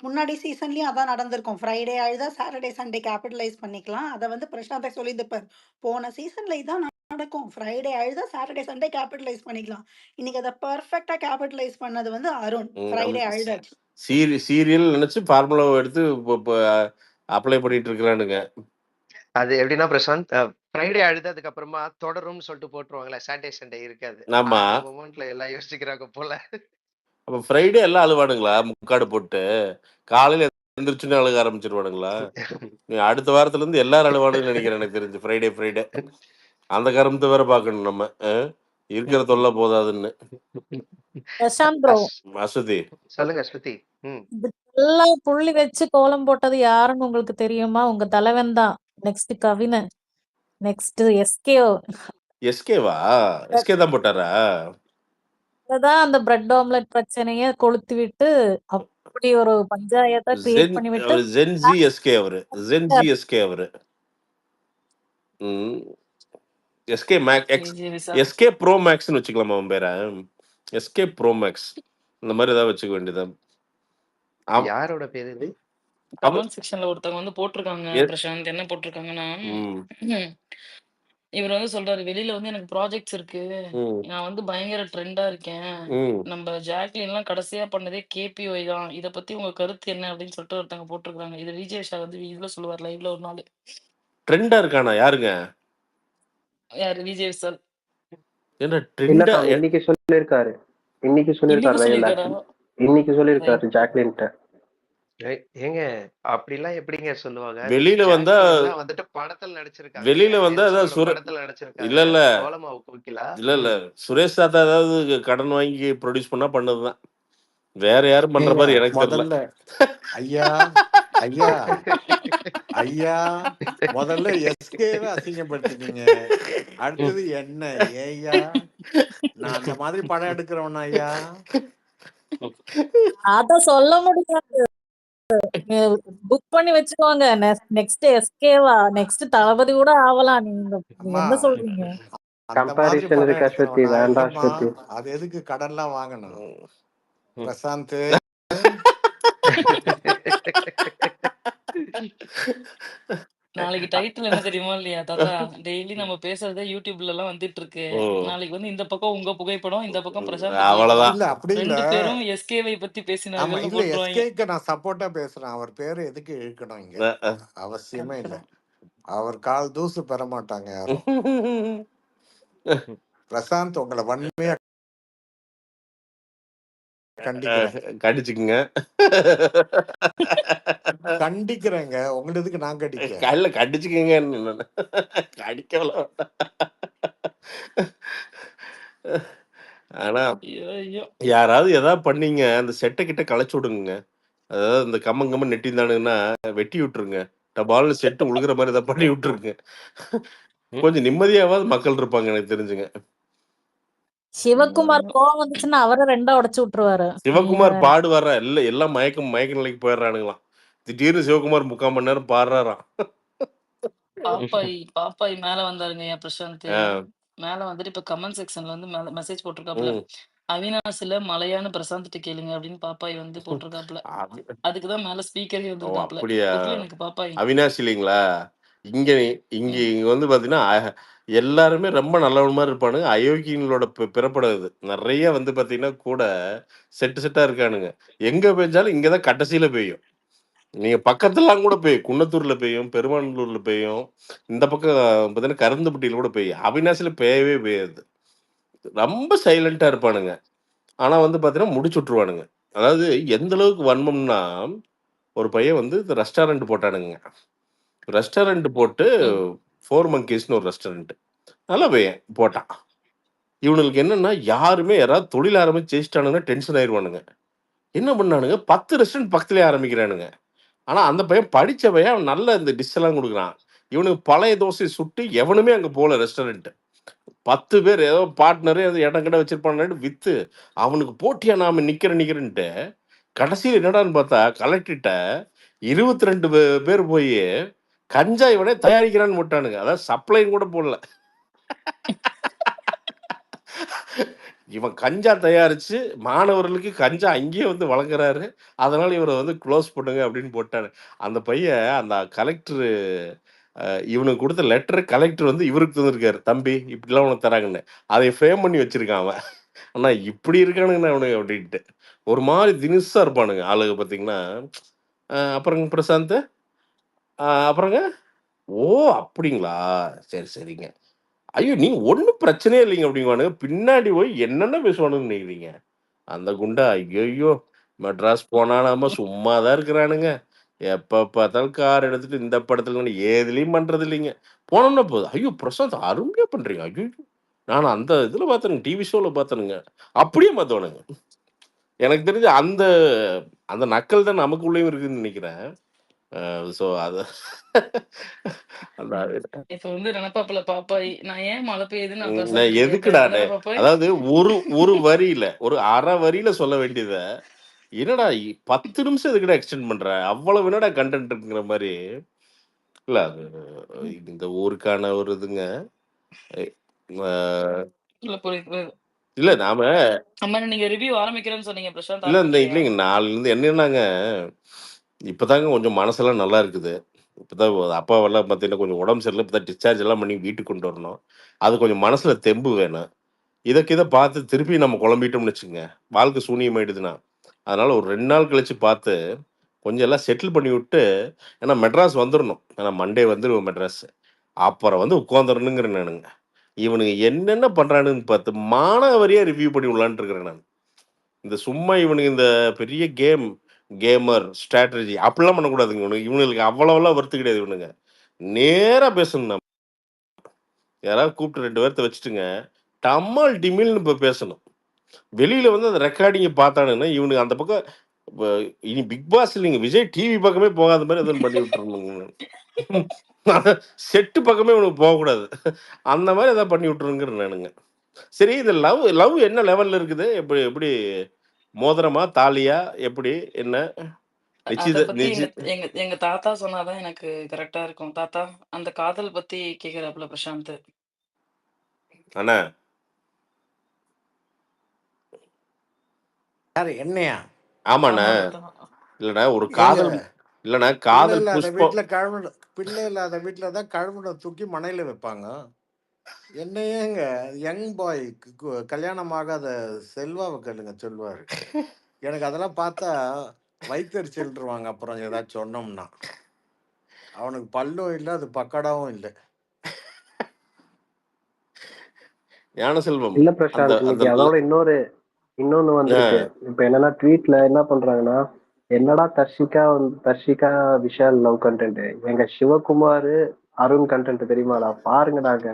முன்னாடி சீசன்லயும் அதான் நடந்திருக்கும். ஃப்ரைடே அழுதா சாட்டர்டே, சண்டே கேப்பிட்டலைஸ் பண்ணிக்கலாம். அத வந்து பிரசாந்தே சொல்லியிருந்திருப்பாரு. போன சீசன்ல இதான் நடக்கும். ஃப்ரைடே அழுதா சாட்டர்டே, சண்டே கேப்பிட்டலைஸ் பண்ணிக்கலாம். இன்னைக்கு அத பெர்ஃபெக்ட்டா கேப்பிட்டலைஸ் பண்ணது வந்து அருண். ம். ஃப்ரைடே அழுதாச்சு. சீரியல் நெனச்சு ஃபார்முலாவ எடுத்து இப்ப அப்ளை பண்ணிட்டு இருக்கிறானுங்க. அது எப்படின்னா பிரசாந்த் ஃப்ரைடே அழுததுக்கு அப்புறமா தொடரும்னு சொல்லிட்டு போட்டுருவாங்களே. சாட்டர்டே, சண்டே இருக்காது. ஆமா. அந்த மொமெண்ட்ல எல்லாம் யோசிக்கிறாங்க போல. அப்ப ஃப்ரைடே எல்லாம் அழுவானுங்களா? முக்காடு போட்டு. காலையில எந்திரிச்சோனே அழுக ஆரம்பிச்சுருவானுங்களா? அடுத்த வாரத்துல இருந்து எல்லாரும் அழுவானுங்கன்னு நெனைக்கிறேன் எனக்கு தெரிஞ்சு. ஃப்ரைடே. அந்த கருமத்த வேற பார்க்கணும் நம்ம. இருக்கிற தொல்ல போதாதுன்னு. பிரசாந்த் ப்ரோ, அஸ்வதி. சொல்லுங்க ஸ்ருதி. ம். இதுக்கெல்லாம் புள்ளி வச்சு கோலம் போட்டது யாருன்னு உங்களுக்கு தெரியுமா? உங்க தலைவன் தான். நெக்ஸ்ட் கவினன். நெக்ஸ்ட் எஸ்கேவா? எஸ்கே தான் போட்டாரா? தான் அந்த பிரெட் ஆம்லெட் பிரச்சனைய கொளுத்தி விட்டு அப்படி ஒரு பஞ்சாயத்தை கிரியேட் பண்ணி விட்டு ஜென்ஜி எஸ்கே அவரு. ஜென்ஜி எஸ்கே அவரு. ம். எஸ்கே மேக்ஸ் எஸ்கே ப்ரோ மேக்ஸ்னு வச்சுக்கலாமா அவன் பேர? SK bro max. இந்த மாதிரி ஏதாவது வச்சுக்க வேண்டியதா? யாரோட பேரு இது? கமெண்ட் செக்ஷன்ல ஒருத்தவங்க வந்து போட்டிருக்காங்க பிரசாந்த். என்ன போட்டிருக்காங்கன்னா, இவர் வந்து சொல்றாரு, வெளியில வந்து எனக்கு ப்ராஜெக்ட்ஸ் இருக்கு. நான் வந்து பயங்கர ட்ரெண்டா இருக்கேன். நம்ம ஜாக்லின்லாம் கடைசியா பண்ணதே கேபிஒய் தான். இத பத்தி உங்க கருத்து என்ன அப்படின்னு சொல்லிட்டு ஒருத்தவங்க போட்டிருக்காங்க. இது விஜய் ஷா வந்து இதுல சொல்லுவார் லைவ்ல ஒரு நாள். ட்ரெண்டா இருக்கானா? யாருங்க? யாரு? விஜய் சார். என்ன இல்ல ட்ரெண்டா? சாமி, இன்னைக்கு சொல்லியிருக்காரு லைவ்ல. இன்னைக்கு சொல்லியிருக்காரு ஜாக்லின்ட்ட. ஏங்க அப்படிலாம் எப்படிங்க சொல்லுவாங்க? வெளியில வந்தா ஜாக்லின்லாம் வந்துட்டு படத்துல நடிச்சிருக்காங்க. வெளியில வந்தா அதான் படத்துல நடிச்சிருக்காங்க. இல்ல கோலமாவு கோகிலா. இல்ல சுரேஷ் தாத்தா ஏதாவது கடன் வாங்கி ப்ரொடியூஸ் பண்ணா பண்ணதுதான். வேற யாரும் பண்ற மாதிரி எனக்கு தெரியல. முதல்ல ஐயா முதல்ல எஸ்கேவே அசிங்கப்படுத்திட்டீங்க. அடுத்தது என்ன? ஏய்யா நான் அந்த மாதிரி படம் எடுக்கிறவனா ஐயா? அத சொல்ல முடியாது. புக் பண்ணி வச்சுக்கோங்க. நெக்ஸ்ட் எஸ்கேவா, நெக்ஸ்ட் தளபதி கூட ஆவலாம். நீங்க என்ன சொல்றீங்க? அந்த மாதிரி கம்பேரிசன் படம் இருக்கு அஸ்வதி, எடுக்கிறவனா வேண்டாம் இல்லம்மா? அஸ்வதி. அது எதுக்கு கடன்லாம் வாங்கணும்? பிரசாந்த் நாளைக்கு டைட்டில் என்ன தெரியுமா இல்லையா தாத்தா? டெய்லி நம்ம பேசுறதே YouTubeலலாம் வந்துட்டு இருக்கு. ஓ நாளைக்கு வந்து இந்த பக்கம் உங்க புகைப்படம், இந்த பக்கம் பிரசாந்த் புகைப்படம். அவ்வளவுதான். இல்ல அப்படி இல்ல. 2 பேரும் எஸ்கேவை பத்தி ஆமா பேசினார்கள்னு இல்ல போட்டுருவாங்க. எஸ்கேக்கு நான் சப்போர்ட்டா பேசுறேன். அவர் பேரை எதுக்கு இழுக்கணும் இங்க? அவசியமே இல்ல. அவர் கால் தூசு பெற மாட்டாங்க யாரும். பிரசாந்த் உங்களை வன்மையா கண்டிக்கிறேன். கடிச்சுக்குங்க. கண்டிக்கிறேங்க. உங்களதுக்கு நான் கடிக்க. கையில கடிச்சுக்குங்க. கடிக்கல. ஆனா ஐயோ, ஐயோ. யாராவது ஏதாவது பண்ணீங்க அந்த செட்டை கிட்ட களைச்சு விடுங்க. அதாவது இந்த கம்மன் கம்மன் நெட்டியிருந்தானுங்கன்னா வெட்டி விட்டுருங்க. டபால்னு செட்டு உழுகுற மாதிரி ஏதாவது பண்ணி விட்டுருங்க. கொஞ்சம் நிம்மதியாவது மக்கள் இருப்பாங்க எனக்கு தெரிஞ்சுங்க. சிவகுமார் கோவம் வந்துச்சுன்னா அவரை 2ஆ உடைச்சு விட்டுருவாரு. நீங்க சிவகுமார் வேற. பாடுவாரா? இல்ல எல்லாம் மயக்க நிலைக்கு போயிடுறானுங்களாம். திடீர்னு சிவகுமார் 3/4 மணி நேரம் பாடுறாராம். பாப்பாய் மேல வந்தாருங்க என் பிரசாந்த். ஆ, மேல வந்துட்டு இப்ப கமெண்ட் செக்ஷன்ல வந்து மெசேஜ் போட்டிருக்காப்ல. ம். அவினாசில மலையான பிரசாந்த்ட்ட கேளுங்க அப்படின்னு பாப்பாய் வந்து போட்டிருக்காப்ல. அதுக்கு தான் மேல ஸ்பீக்கரே ஓ வந்திருக்காப்ல. அப்படியா? தெரியல எனக்கு பாப்பாய். அவினாஷ் இல்லைங்களா? இங்க இங்க ம். இங்க வந்து பாத்தீங்கன்னா எல்லாருமே ரொம்ப நல்லவன் மாதிரி இருப்பானுங்க. அயோக்கியங்களோட பிறப்படம் இது. நிறைய வந்து பாத்தீங்கன்னா கூட செட்டா இருக்கானுங்க. எங்க பெஞ்சாலும் இங்கதான் கடைசியில பெய்யும். நீங்க பக்கத்துலாம் கூட பெய்யும். குன்னத்தூர்ல பெய்யும், பெருமாநல்லூர்ல பெய்யும், இந்த பக்கம் பாத்தீங்கன்னா கருந்துப்பட்டியில கூட பெய்யும். அவினாசில பெய்யவே பெய்யாது. ரொம்ப சைலண்டா இருப்பானுங்க. ஆனா வந்து பாத்தீங்கன்னா முடிச்சு விட்டுருவானுங்க. அதாவது எந்த அளவுக்கு வன்மம்னா, ஒரு பையன் வந்து இந்த ரெஸ்டாரண்ட் போட்டானுங்க. ரெஸ்டாரண்ட் போட்டு ம். 4 மங்கீஸ்ன்னு ஒரு ரெஸ்டாரண்ட். நல்ல பையன் போட்டான். இவனுங்களுக்கு என்னன்னா, யாருமே யாராவது தொழில் ஆரம்பிச்சு ஜெயிச்சுட்டானுங்கன்னா டென்ஷன் ஆயிருவானுங்க. என்ன பண்ணானுங்க 10 ரெஸ்டாரண்ட் பக்கத்திலேயே ஆரம்பிக்கிறானுங்க. ஆனா அந்த பையன் படிச்ச பையன். அவன் நல்ல இந்த டிஷ் எல்லாம் குடுக்குறான். இவனுக்கு பழைய தோசைய சுட்டு எவனுமே அங்க போல ரெஸ்டாரண்ட். 10 பேர் ஏதோ பார்ட்னர் ஏதோ இடம் கிட்ட வச்சிருப்பானுன்னு வித்து, அவனுக்கு போட்டியா நாம நிக்கிறேன்ட்டு, கடைசியில என்னடான்னு பார்த்தா கலெக்டர்ட்ட 22 பேர் போயி கஞ்சா இவனே தயாரிக்கிறான்னு போட்டானுங்க. அதாவது சப்ளைன்னு கூட போடல. இவன் கஞ்சா தயாரிச்சு மாணவர்களுக்கு கஞ்சா அங்கேயே வந்து வழங்குறாரு. அதனால இவர வந்து குளோஸ் பண்ணுங்க அப்படின்னு போட்டாரு. அந்த பையன் அந்த கலெக்டர் இவனுக்கு குடுத்த லெட்டர் கலெக்டர் வந்து இவருக்கு தந்திருக்காரு. தம்பி இப்படிலாம் உனக்கு தராங்கன்னு. அதை ஃப்ரேம் பண்ணி வச்சிருக்கான் அவன். ஆனா இப்படி இருக்கானுங்கண்ணா அவனுங்க அப்படின்ட்டு. ஒரு மாதிரி தினுசா இருப்பானுங்க ஆளுங்க பார்த்தீங்கன்னா. அப்புறங்க பிரசாந்த்? அப்புறங்க? ஓ! அப்படிங்களா? சரி, சரிங்க. ஐயோ! நீங்க ஒண்ணும் பிரச்சனையே இல்லைங்க அப்படிங்குவானுங்க. பின்னாடி போய் என்னென்ன பேசுவானுங்கன்னு நினைக்கிறீங்க? அந்த குண்டா ஐய்யய்யோ! மெட்ராஸ் போனா நாம சும்மா தான் இருக்கிறானுங்க. எப்ப பார்த்தாலும் கார் எடுத்துட்டு இந்த படத்துல எதுலயும் பண்றது இல்லைங்க. போனோம்னா போதும். ஐயோ! பிரசாந்த் அருமையா பண்றீங்க. ஐய்யய்யோ! நான் அந்த இதுல பார்த்தேனுங்க. டிவி ஷோல பார்த்தேனுங்க. அப்படியே மாத்துவானுங்க. எனக்கு தெரிஞ்சு அந்த அந்த நக்கல் தான் நமக்குள்ளேயும் இருக்குன்னு நினைக்கிறேன். ஸோ அது அந்த இப்ப வந்து நினைப்பாப்புல பாப்பாய், நான் ஏன் மழை பெய்யுதுன்னு நான் நான் பிரசாந்த்ட்ட கேட்பேன். எதுக்குடான்னு என்னடா பாப்பாய்? அதாவது ஒரு வரியில, ஒரு 1/2 வரியில சொல்ல வேண்டியத, என்னடா 10 நிமிஷம் எதுக்குடா எக்ஸ்டெண்ட் பண்ற? அவ்வளவு என்னடா கன்டென்ட் இருக்குங்கிற மாரி. இல்ல அது இந்த ஊருக்கான ஒரு இதுங்க. அ இல்ல புரியுது, புரியுது. இல்ல நாம அம்மா நீங்க ரிவ்யூ ஆரம்பிக்கிறேன்னு சொன்னீங்க. பிரசாந்த் இல்ல இந்த ஆரம்பிக்கலையா? இல்லைங்க நாளைலருந்து என்னன்னாங்க, இப்பதாங்க கொஞ்சம் மனசெல்லாம் நல்லா இருக்குது. இப்பதான் அப்பாவெல்லாம் பார்த்தீங்கன்னா கொஞ்சம் உடம்பு சரியில்ல. இப்பதான் டிஸ்சார்ஜ் எல்லாம் பண்ணி வீட்டுக்கு கொண்டு வரணும். அது கொஞ்சம் மனசுல தெம்பு வேணும். இத பார்த்து திருப்பி நம்ம குழம்பிட்டோம்னு வச்சுக்கங்க, வாழ்க்கை சூனியமாயிடுதுன்னா. அதனால ஒரு 2 நாள் கழிச்சு பார்த்து, கொஞ்சம் எல்லாம் செட்டில் பண்ணி விட்டு, ஏன்னா மெட்ராஸ் வந்துரணும். ஏன்னா மண்டே வந்துருவேன் மெட்ராஸ். அப்புறம் வந்து உட்காந்துரணுங்கிறேன் நானுங்க. இவனுங்க என்னென்ன பண்றானுங்கன்னு பார்த்து, மானாவாரியா ரிவ்யூ பண்ணி விடலான்ட்டு இருக்கிறேன் நான். இந்த சும்மா இவனுங்க இந்த பெரிய கேமர், ஸ்ட்ராட்டஜி அப்படிலாம் பண்ணக்கூடாதுங்க. இவனுங்களுக்கு அவ்வளவெல்லாம் வொர்த் கிடையாது இவனுங்க. நேரா பேசணும் நம்ம. யாராவது கூப்பிட்டு 2 பேர்த்த வச்சுட்டுங்க, டம்மால் டிமில்னு பேசணும். வெளியில வந்து அந்த ரெக்கார்டிங்க பார்த்தானுங்கன்னா, இவனுக்கு அந்த பக்கம் வ இனி பிக் பாஸ் இல்லைங்க. விஜய் டிவி பக்கமே போகாத மாரி எதுவும் பண்ணி விட்டுறணுங்க. செட்டு பக்கமே இவனுக்கு போகக்கூடாது. அந்த மாரி ஏதாவது பண்ணி விட்டுருங்கிறேன் நானுங்க. சரி இந்த லவ் லவ் என்ன லெவல்ல இருக்குது? எப்படி எப்படி மோதிரமா? தாலியா? எப்படி? என்ன? அத நிச்சயத பத்தி எங்க நிச்சய எங்க எங்க தாத்தா சொன்னா தான் எனக்கு கரெக்ட்டா இருக்கும். தாத்தா, அந்த காதல் பத்தி கேட்கிறாப்புல பிரசாந்த். அண்ணா, யாரு என்னையா? ஆமாண்ணா. ஆமா தாத்தா. இல்லண்ணா ஒரு ஏங்க காதல் இல்லண்ணா பிள்ளை காதல் இல்லாத புஷ்பம் வீட்டுல கழுமணம் பிள்ளை இல்லாத வீட்டுல தான் கழுமணம் தூக்கி மனையில வைப்பாங்க. என்ன ஏங்க யங் பாய் கல்யாணம் ஆகாத செல்வாவை கேளுங்க சொல்லுவாரு. எனக்கு அதெல்லாம் பார்த்தா வயிற்றுச்செல்ருவாங்க. அப்புறம் ஏதாச்சும் சொன்னோம்னா அவனுக்கு பல்லும் இல்லை, அது பக்கடாவும் இல்லை. ஞான செல்வம் இல்ல அந்த பிரசாந்த், அந்த இன்னைக்கு அதோட இன்னொன்னு வந்திருக்கு. இப்ப என்னன்னா ட்வீட்ல என்ன பண்றாங்கன்னா, என்னடா தர்ஷிகா விஷால் லவ் கண்டென்ட், எங்க சிவகுமார் அருண் கண்டென்ட் தெரியுமாடா, பாருங்கடாங்க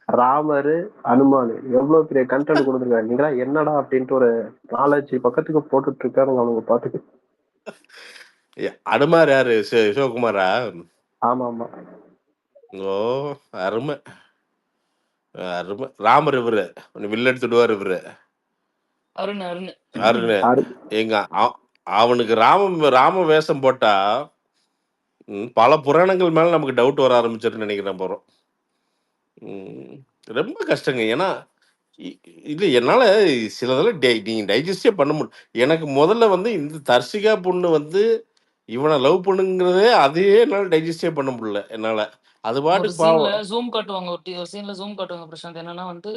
ராமரு அனுமான் எவ்வளவு பெரிய கண்டென்ட் கொடுத்துருக்காரு, நீங்களா என்னடா அப்படின்ட்டு ஒரு 4-5 பக்கத்துக்கு போட்டுட்டு இருக்காருங்க அவங்க பாட்டுக்கு. அனுமார் யாரு? சிவகுமாரா? ஆமா ஆமா. ஓ, அருமை அருமை. ராமர் இவரு வில்ல எடுத்துடுவார் இவரு அருண் அருண் அருண். அரு எங்க அவனுக்கு ராம வேஷம் போட்டா பல புராணங்கள் மேல நமக்கு டவுட் வர ஆரம்பிச்சிருன்னு நினைக்கிறேன் போறோம். ரொம்ப கஷ்டங்க. ஏன்னா இல்ல என்னால சிலதெல்லாம் நீங்க டைஜஸ்டே பண்ண முடியும். எனக்கு முதல்ல வந்து இந்த தர்ஷிகா பொண்ணு வந்து இவனை லவ் பண்ணுங்கிறதே அதையே என்னால டைஜஸ்டே பண்ண முடியல என்னால. அது ஒரு பாட்டுக்கு சீன்ல பாவம். ஜூம் காட்டுவாங்க. ஒரு சீன்ல ஜூம் காட்டுவாங்க பிரசாந்த். என்னன்னா வந்து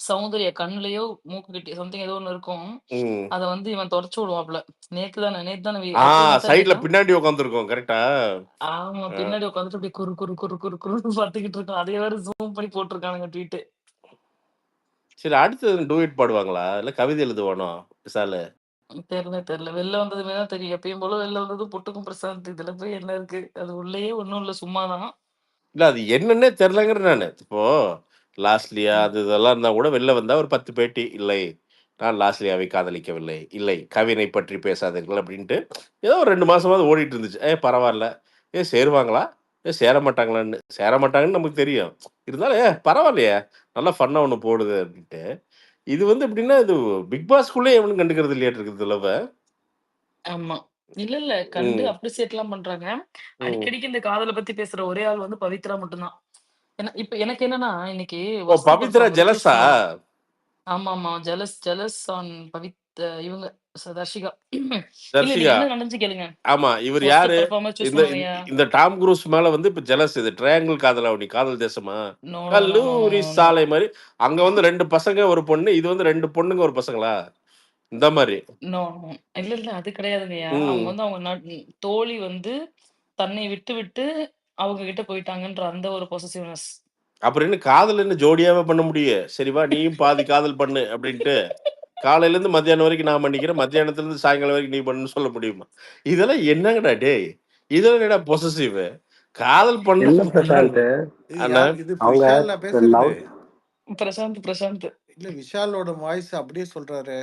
சௌந்தர்யா கண்ணுலயோ மூக்கு கிட்ட சம்திங் ஏதோ ஒண்ணு இருக்கும். ம். அத வந்து இவன் தொடச்சு விடுவாப்ல. நேத்து தானே அப்போ நேத்தா சைடுல இல்லையா? பின்னாடி உட்காந்துருக்கோம் கரெக்டா. ஆமா. பின்னாடி உட்காந்துட்டு அப்படியே குறு குறு குறு குறு குறுன்னு பார்த்துக்கிட்டு இருக்கான். அதே வேற ஜூம் பண்ணி போட்டுருக்கானுங்க ட்வீட். சரி, அடுத்து டூயட் பாடுவாங்களா இல்ல கவிதை எழுதுவானோ விசாலு? தெரியல. வெளில வந்ததுமே தான் தெரியும். எப்பயும் போல வெளில வந்தது பொட்டுக்கும் பிரசாந்த். இதுல போய் என்ன இருக்கு? அது உள்ளயே ஒண்ணும் இல்ல. சும்மாதான். இல்ல அது என்னன்னே தெரிலங்கிற நானு. இப்போ லாஸ்லியா அது இதெல்லாம் இருந்தா கூட வெளில வந்தா ஒரு 10 பேட்டி இல்லை. நான் லாஸ்லியாவை காதலிக்கவில்லை. இல்லை கவினை பற்றி பேசாதீர்கள் அப்படின்ட்டு ஏதோ ஒரு 2 மாசமாவது ஓடிட்டு இருந்துச்சு. பரவாயில்ல. சேருவாங்களா? சேர மாட்டாங்களான்னு. சேர மாட்டாங்கன்னு நமக்கு தெரியும். இருந்தாலும் பரவாயில்லையே நல்லா ஃபன்னா ஒண்ணு போடுது அப்படின்ட்டு. இது வந்து எப்படின்னா இது பிக் பாஸ்க்குள்ளே எவனும் கண்டுக்கிறது இல்லையாட்டு இருக்குது லவ்வ. ஆமா. இல்ல. கண்டு ம். அப்ரிசியேட்லாம் பண்றாங்க. ம். அடிக்கடிக்கு இந்த காதல பத்தி பேசுற ஒரே ஆள் வந்து பவித்ரா மட்டும் தான். இப்ப எனக்கு என்னன்னா, இன்னைக்கு ஓ, வசந்த் பவித்ரா ஒருத்தவங்க ஒரு விஷயம் ஜெலஸா? சொன்னாங்க. ஆமாமா. ஜெலஸ் ஆன் இவங்க தர்ஷிகா. இல்ல தர்ஷிகா. நீங்க என்ன நடந்துச்சு கேளுங்க. ஆமா. இவர் வொர்ஸ்ட் யாரு? பெர்ஃபார்மர் சூஸ் இந்த பண்ணுங்கய்யா. இந்த டாம் குரூஸ் மேல வந்து இப்ப ஜெலஸ். இது ட்ரையாங்கிள் காதலாவணி, காதல் தேசமா? No, no, no, no, no, கல்லூரி நோ, நோ. சாலை மாரி. அங்க வந்து 2 பசங்க, 1 பொண்ணு. இது வந்து 2 பொண்ணுங்க, 1 பசங்களா? இந்த மாரி. நோ. இல்ல. அது கிடையாதுங்கய்யா. அவங்க ம். வந்து அவங்க தோழி வந்து தன்னை விட்டு அவங்க கிட்ட போயிட்டாங்கன்ற அந்த ஒரு பொசசிவ்னஸ். அப்புறம் என்ன காதல் என்ன ஜோடியாவே பண்ண முடியும்? சரி வா நீயும் பாதி காதல் பண்ணு அப்படின்ட்டு, காலையில இருந்து மத்தியானம் வரைக்கும் நான் பண்ணிக்கிறேன். மத்தியானத்துல இருந்து சாயங்காலம் வரைக்கும் நீ பண்ணுன்னு சொல்ல முடியுமா? இதெல்லாம் என்னங்கடா டேய்! இதெல்லாம் என்னடா பொசசிவ்? காதல் பண்ணா இல்ல பண்றாங்க. பிரசாந்த், இது அண்ணா. இது அவங்க விஷாலா பேசுறது? லவ் பிரசாந்த். இல்ல விஷாலோட வாய்ஸ் அப்படியே சொல்றாரு.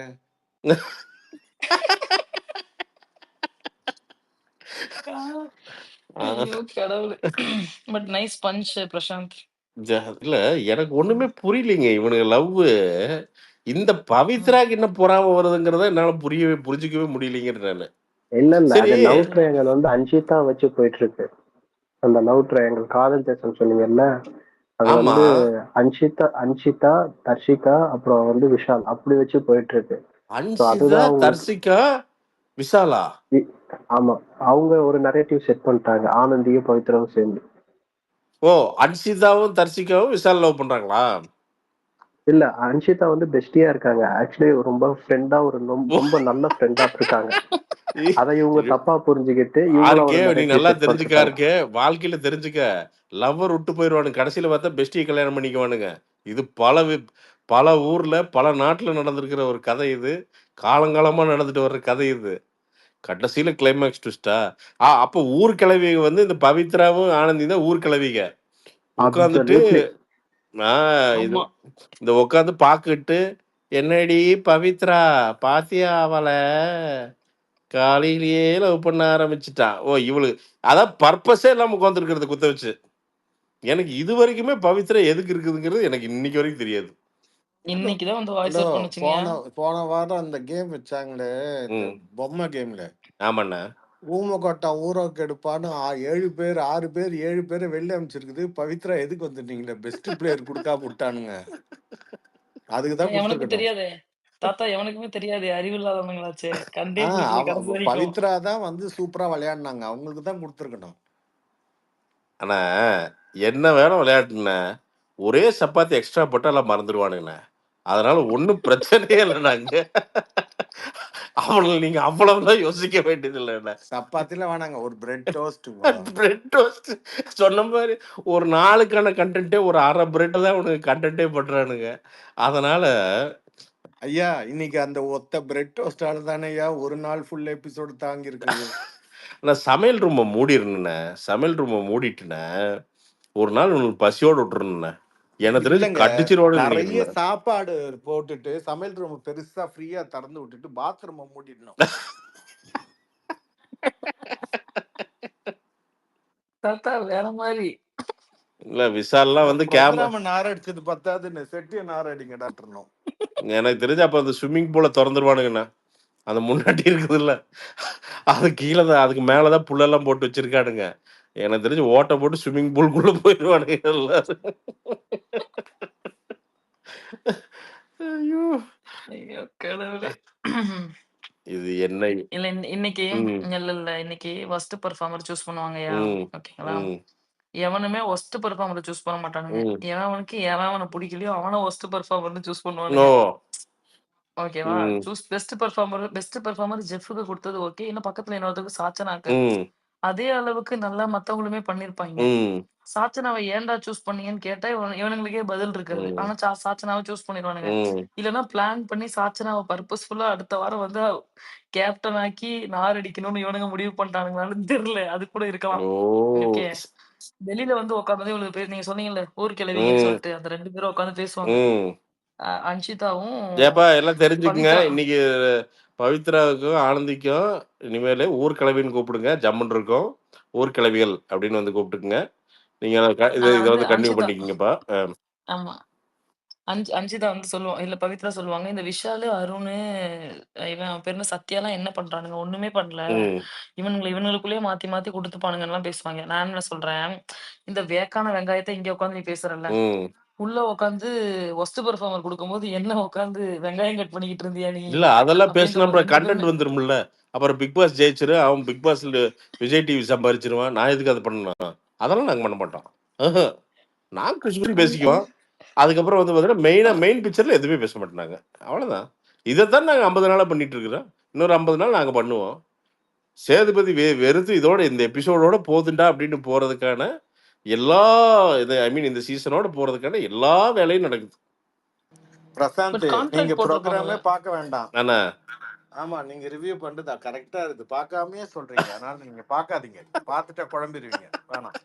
ஆ. ஐயோ கடவுளே! But nice punch Prashanth. இல்ல எனக்கு ஒண்ணுமே புரியலைங்க. இவனுங்க லவ்வு இந்த ம். பவித்ராக்கு என்ன பொறாம வருதுங்கிறத என்னால புரிஞ்சுக்கவே முடியலைங்கிறேன் நானு. இல்ல சரி. அது லவ் ட்ரையாங்கல் வந்து அன்ஷிதா வச்சு போயிட்டு இருக்கு. அந்த லவ் ட்ரையாங்கல் காதல் தேசம் சொன்னீங்கல்ல, அது ஆமா. வந்து அன்ஷிதா, தர்ஷிகா, அப்புறம் வந்து விஷால் அப்படி வச்சு போயிட்டு இருக்கு. ஸோ அன்சிதா, அதுதான் அவங்களுக்கு. தர்சிகா, விசாலா. ஆமா, அவங்க ஒரு நரேட்டிவ் செட் பண்ணிட்டாங்க, ஆனந்தியும் பவித்ராவும் சேர்ந்து. ஓ, அன்சிதாவும் தர்சிகாவும் விசால் லவ் பண்றாங்களா? இல்ல, அன்ஷிதா வந்து பெஸ்டியா இருக்காங்க. ஆக்சுவலி ரொம்ப ஃப்ரெண்டா, ஒரு ஓ, ரொம்ப நல்ல ஃப்ரெண்டா இருக்காங்க. அதை இவங்க தப்பா புரிஞ்சுக்கிட்டு இவங்கள ஆருக்கே ஒரு நீ நரேட்டிவ் நல்லா செட் தெரிஞ்சுக்கா பண்ணிருக்காங்க. இருக்கே. வாழ்க்கையில தெரிஞ்சுக்க. லவ்வர் விட்டு போயிடுவானுங்க. கடைசியில பார்த்தா பெஸ்டியை கல்யாணம் பண்ணிக்குவானுங்க. இது பல ஊர்ல பல நாட்டுல நடந்திருக்கிற ஒரு கதை இது. காலங்காலமா நடந்துட்டு வர்ற கதை இது. கடைசியில கிளைமேக்ஸ் ட்விஸ்டா? அப்போ ஊர் கிழவிக வந்து இந்த பவித்ராவும் ஆனந்தி தான் ஊர் கிழவிக. உட்காந்துட்டு அப்சல்யூட்லி. இது ஆமா. இந்த உட்காந்து பாக்கிட்டு, என்னடி பவித்ரா பாத்தியா அவள? காலையிலேயே லவ் பண்ண ஆரம்பிச்சுட்டான். ஓ, அதான் பர்பஸே இல்லாம உட்காந்துருக்கிறது குத்த வச்சு. எனக்கு இது வரைக்குமே பவித்ரா எதுக்கு இருக்குதுங்கிறது எனக்கு இன்னைக்கு வரைக்கும் தெரியாது. இன்னைக்கு தான் வந்து வாய்ஸ் ஹலோ, அவுட் பண்ணுச்சுங்கய்யா. போன வாரம் அந்த கேம் வச்சாங்களே, இந்த ம். பொம்மை கேம்ல ஆமாண்ணா. ஊமக்கொட்டா ஊரை கெடுப்பான்னு 6 பேர் 7 பேரை வெளில அமைச்சிருக்குது. பவித்ரா எதுக்கு வந்துட்டீங்களே, பெஸ்ட் பிளேயர் கொடுக்காம விட்டானுங்க. அதுக்கு தான் எனக்கு கொடுத்துருக்கணும். தெரியாதே. தாத்தா எவனுக்குமே தெரியாது. அறிவில்லாதவனுங்களாச்சே. கண்டே பிடிக்கல கடைசி வரைக்கும். பவித்ரா தான் வந்து சூப்பரா விளையாடினாங்க. அவங்களுக்கு தான் கொடுத்துருக்கணும். ஆனா என்ன வேணும் விளையாட்டுண்ணே, ஒரே சப்பாத்தி எக்ஸ்ட்ரா போட்டா எல்லாம் மறந்துடுவானுங்கண்ணே. அதனால ஒன்றும் பிரச்சனையே இல்லைண்ணாங்க. அவனுக்கு நீங்க அவ்வளவுதான் யோசிக்க வேண்டியது இல்லைண்ணே. சப்பாத்தில வேணாங்க, ஒரு பிரெட் டோஸ்ட். பிரெட் டோஸ்ட் சொன்ன மாதிரி ஒரு நாளுக்கான கண்டென்ட்டே ஒரு அரை பிரெட் தான் உனக்கு கண்டென்ட்டே பண்றானுங்க. அதனால ஐயா, இன்னைக்கு அந்த ஒத்த பிரெட் டோஸ்டால தானே ஐயா ஒரு நாள் ஃபுல் எபிசோடு தாங்கி இருக்குது. நான் சமையல் ரூமை மூடிடணுண்ணே. சமையல் ரூமை மூடிட்டுண்ணே ஒரு நாள் உனக்கு பசியோடு விட்டுருணுண்ணே. எனக்கு தெரிஞ்சு இல்லைங்க, கடிச்சிருவானு நிறைய நினைக்கிறேன். சாப்பாடு போட்டுட்டு சமையல் ரூம் பெருசா ஃப்ரீயா திறந்து விட்டுட்டு பாத்ரூம் மூடிடணும். தாத்தா வேற மாதிரி. இல்ல விசால்லாம் வந்து ப்ரோக்ராம் நார் அடிச்சது பத்தாதுன்னு செட்டிய நார் அடிங்க டாக்டர்னும். எனக்கு தெரிஞ்சு அப்ப அந்த ஸ்விம்மிங் பூலை திறந்துருவானுங்கண்ணா. அந்த முன்னாடி இருக்குது இல்ல, அது கீழே தான், அதுக்கு மேலதான் புல்லெல்லாம் போட்டு வச்சிருக்கானுங்க. எனக்கு தெரிஞ்சு ஓட்டை போட்டு ஸ்விம்மிங் பூல்குள்ள போயிடுவானுங்க எல்லாரும். ஐயோ ஐயோ கடவுளே. இது என்ன? இல்ல இன்னைக்கு ம், இல்ல இன்னைக்கு ஃபர்ஸ்ட் பெர்ஃபார்மர் சூஸ் பண்ணுவாங்கயா. ம், ஓகேங்களா? ம், எவனுமே ஒஸ்ட் பெர்ஃபார்மரை சூஸ் பண்ண மாட்டானுங்க. ம். எவனுக்கு எவன பிடிக்கலையோ அவன ஒஸ்ட் பெர்ஃபார்மர்னு சூஸ் நோ. பண்ணுவானுங்க. ஓகேவா? ம், சூஸ் பெஸ்ட் பெர்ஃபார்மர் ஜெஃப்க்கு கொடுத்தது ஓகே. இன்னும் பக்கத்துல இன்னொருத்தருக்கு சாச்சனாக்கு. ம், அதே அளவுக்கு நல்லா மத்தவங்களுமே பண்ணிருப்பாங்க. ம், சாச்சனாவை ஏன்டா சூஸ் பண்ணீங்கன்னு கேட்டா இவனுங்களுக்கே பதில் இருக்காது. ம், ஆனா சாச்சனாவை சூஸ் பண்ணிடுவானுங்க. ம். இல்லன்னா பிளான் பண்ணி சாச்சனாவை பர்பஸ்ஃபுல்லா அடுத்த வாரம் வந்து கேப்டன் ஆக்கி நார் அடிக்கணும்னு இவனுங்க முடிவு பண்ணிட்டானுங்களான்னு தெரியல. அது கூட இருக்கலாம். ஓ. ஓகே. வெளியில வந்து உட்கார்ந்ததே இவ்வளவு பேர் நீங்க சொன்னீங்கல்ல ஊர் கிழவிங்கன்னு ம், சொல்லிட்டு அந்த 2 பேரும் உட்கார்ந்து பேசுவாங்க. ம். அன்ஷிதாவும் ஏப்பா எல்லாம் தெரிஞ்சுக்குங்க. பவித்ரா. இன்னைக்கு பவித்ராவுக்கும் ஆனந்திக்கும் இனிமேல் ஊர் கிளவின்னு கூப்பிடுங்க. ஜம்முன் இருக்கும். ஊர் கிளவிகள் அப்படின்னு வந்து கூப்பிட்டுக்குங்க. நீங்க இதை வந்து வந்து கண்டினியூ அன்ஷிதா. பண்ணிக்கிங்கப்பா. ஆமா. அன்ஷிதா வந்து இல்ல பவித்ரா சொல்லுவாங்க. இந்த விஷாலு, அருணு, இவன் அவன் பேரு என்ன சத்யாலாம் என்ன பண்றானுங்க? ஒண்ணுமே பண்ணல. ம், இவனுங்களுக்குள்ளேயே மாத்தி மாத்தி குடுத்துப்பானுங்கன்னுலாம் பேசுவாங்க. நான் என்ன சொல்றேன், இந்த வேக்கான வெங்காயத்த இங்க உட்கார்ந்து நீ பேசுறல்ல, ம். உள்ள உட்கார்ந்து ஒஸ்ட் பெர்ஃபார்மர் குடுக்கும்போது என்ன உட்கார்ந்து வெங்காயம் கட் பண்ணிக்கிட்டு இருந்தியா நீ? இல்ல அதெல்லாம் அப்படின்ற பேசினா ஒரு அப்புறம் 2 கண்டென்ட் பேருமே வந்துரும்ல. அப்புறம் பிக் பாஸ் ஜெயிச்சிரும். அவன் பிக் பாஸ்ல விஜய் டிவி சம்பாரிச்சிருவான். நான் எதுக்கு அதை பண்ணணும்? அதெல்லாம் நாங்க பண்ண மாட்டோம். நான் கிறிஸ்பின் பேசிக்குவோம். அதுக்கப்புறம் வந்து பார்த்தீங்கன்னா மெயின் பிக்சர்ல எதுவுமே பேச மாட்டாங்க. அவ்வளவுதான். இதைத்தான் நாங்க 50 நாளா பண்ணிட்டு இருக்கிறோம். இன்னொரு 50 நாள் நாங்க பண்ணுவோம். சேதுபதி வெறுத்து இதோட இந்த எபிசோடோட போதுண்டா அப்படின்னு போறதுக்கான எல்லா இது ஐ மீன் இந்த சீசனோட போறதுக்கான எல்லா வேலையும் நடக்குது. பிரசாந்த், நீங்க கான்ட்ராக்ட் ப்ரோக்ராமே போட்டிருப்பாங்கல்ல. பார்க்க வேண்டாம். ஆனா ஆமா, நீங்க ரிவ்யூ பண்றது கரெக்டா இருக்கு. பார்க்காமயே சொல்றீங்க. அதனால நீங்க பார்க்காதீங்க. பார்த்துட்டா குழம்பிடுவீங்க. வேணாம்.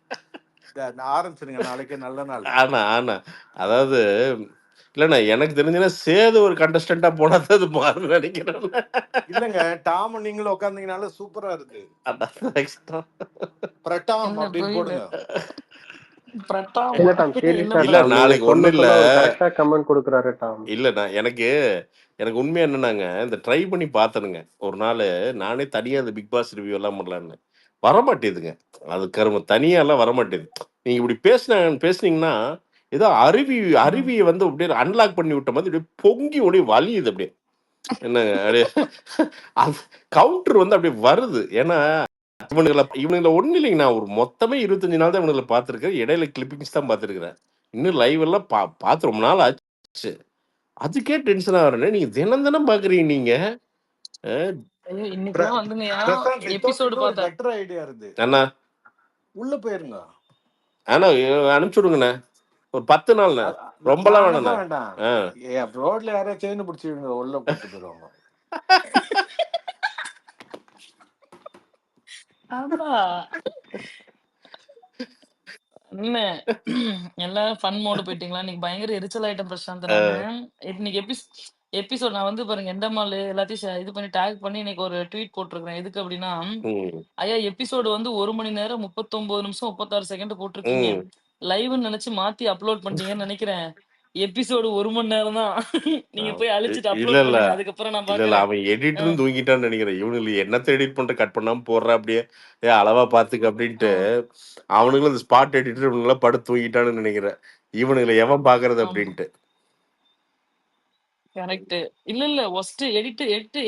ஆரம்பிச்சிருங்க. நாளைக்கு நல்ல நாள். ஆனா ஆனா அதாவது இல்லண்ணா எனக்கு தெரிஞ்சுன்னா சேது ஒரு கண்டஸ்டண்டா போனா தான் அது மாறும் நினைக்கிறேன். இல்லங்க, டாம் நீங்களும் உட்கார்ந்தீங்கனால சூப்பரா இருக்கு. பிரட்டாம் இல்ல அப்படின்னு புரியல. போடுங்க. பிரட்டாம் இல்ல டாம், என்ன சீரியஸா இல்ல டாம், நீங்க நாளைக்கு சொல்ல ஒண்ணும் இல்ல. சொல்ல ஒரு கரெக்டா கமெண்ட் கொடுக்குறாரு டாம். இல்லண்ணா எனக்கு உண்மையா என்னன்னாங்க, இந்த ட்ரை பண்ணி பார்த்தனுங்க ஒரு நாள். நானே தனியா அந்த பிக் பாஸ் ரிவ்யூ எல்லாம் பண்ணலான்னு வரமாட்டேதுங்க. அது கரும தனியா எல்லாம் வரமாட்டேது. நீங்க இப்படி பேசுனீங்கன்னா ஏதோ அருவியை வந்து அப்படியே அன்லாக் பண்ணி விட்ட மாதிரி அப்படியே பொங்கி ஓடி வலியுது அப்படியே. என்னங்க அப்படியே அது கவுண்டர் வந்து அப்படியே வருது. ஏன்னா இவனுங்களை ஒண்ணு இல்லைங்க. நான் ஒரு மொத்தமே 25 நாள் தான் இவனுங்களை பார்த்துருக்கேன். இடையில கிளிப்பிங்ஸ் தான் பார்த்துருக்கிறேன். இன்னும் லைவ் எல்லாம் பார்த்து ரொம்ப நாள் ஆச்சு. அதுக்கே டென்ஷன் ஆகிறேன். நீங்க தினம் பாக்குறீங்க நீங்க. ஐயோ இன்னைக்கெல்லாம் வந்துங்கயா பிரசாந்த், எபிசோடு ஒரு பார்த்தேன். பெட்டர் ஐடியா இருக்கு. அண்ணா உள்ள போயிருங்க. ஆனா அனுப்பிச்சு விடுங்கண்ணே. ஒரு 10 நாள்ண்ணே. ரொம்பலாம் வேணாண்ணே. வேண்டாம். ரோட்ல யாரையா செயின் பிடிச்சிருங்க, உள்ள கூட்டு போயிருவாங்க. ஆமா. என்ன எல்லாரும் ஃபன் மோடு போயிட்டீங்களா? இன்னைக்கு பயங்கர எரிச்சல் ஆயிட்டேன் பிரசாந்த் நானு. இன்னைக்கு எபிசோட் நான் வந்து பாருங்க எண்டமால் எல்லாத்தையும் இது பண்ணி டேக் பண்ணி இன்னைக்கு ஒரு ட்வீட் போட்டிருக்கிறேன். எதுக்கு அப்படின்னா, ஐயா எபிசோடு வந்து 1 மணி நேரம் 39 நிமிஷம் 36 செகண்ட் போட்டிருக்கீங்க. லைவ்னு நினைச்சு மாத்தி அப்லோட் பண்ணிட்டீங்கன்னு நினைக்கிறேன். எபிசோடு 1 மணி நேரம் தான். நீங்க போய் அழிச்சிட்டு அப்லோட் பண்ணுங்க. அதுக்கப்புறம் நான் பாக்குறேன். அவன் எடிட்டரும் தூங்கிட்டான்னு நினைக்கிறேன். இவனுக்கு என்னத்த எடிட் பண்ற கட் பண்ணாம போடுறா அப்படியே அளவா பாத்துக்க அப்படின்ட்டு அவனுங்களும் இந்த ஸ்பாட் எடிட்டர் இவனுங்களாம் படுத்து தூங்கிட்டான்னு நினைக்கிறேன். இவனுங்களை எவன் பாக்குறது அப்படின்ட்டு. கரெக்ட். இல்ல. ஒஸ்ட்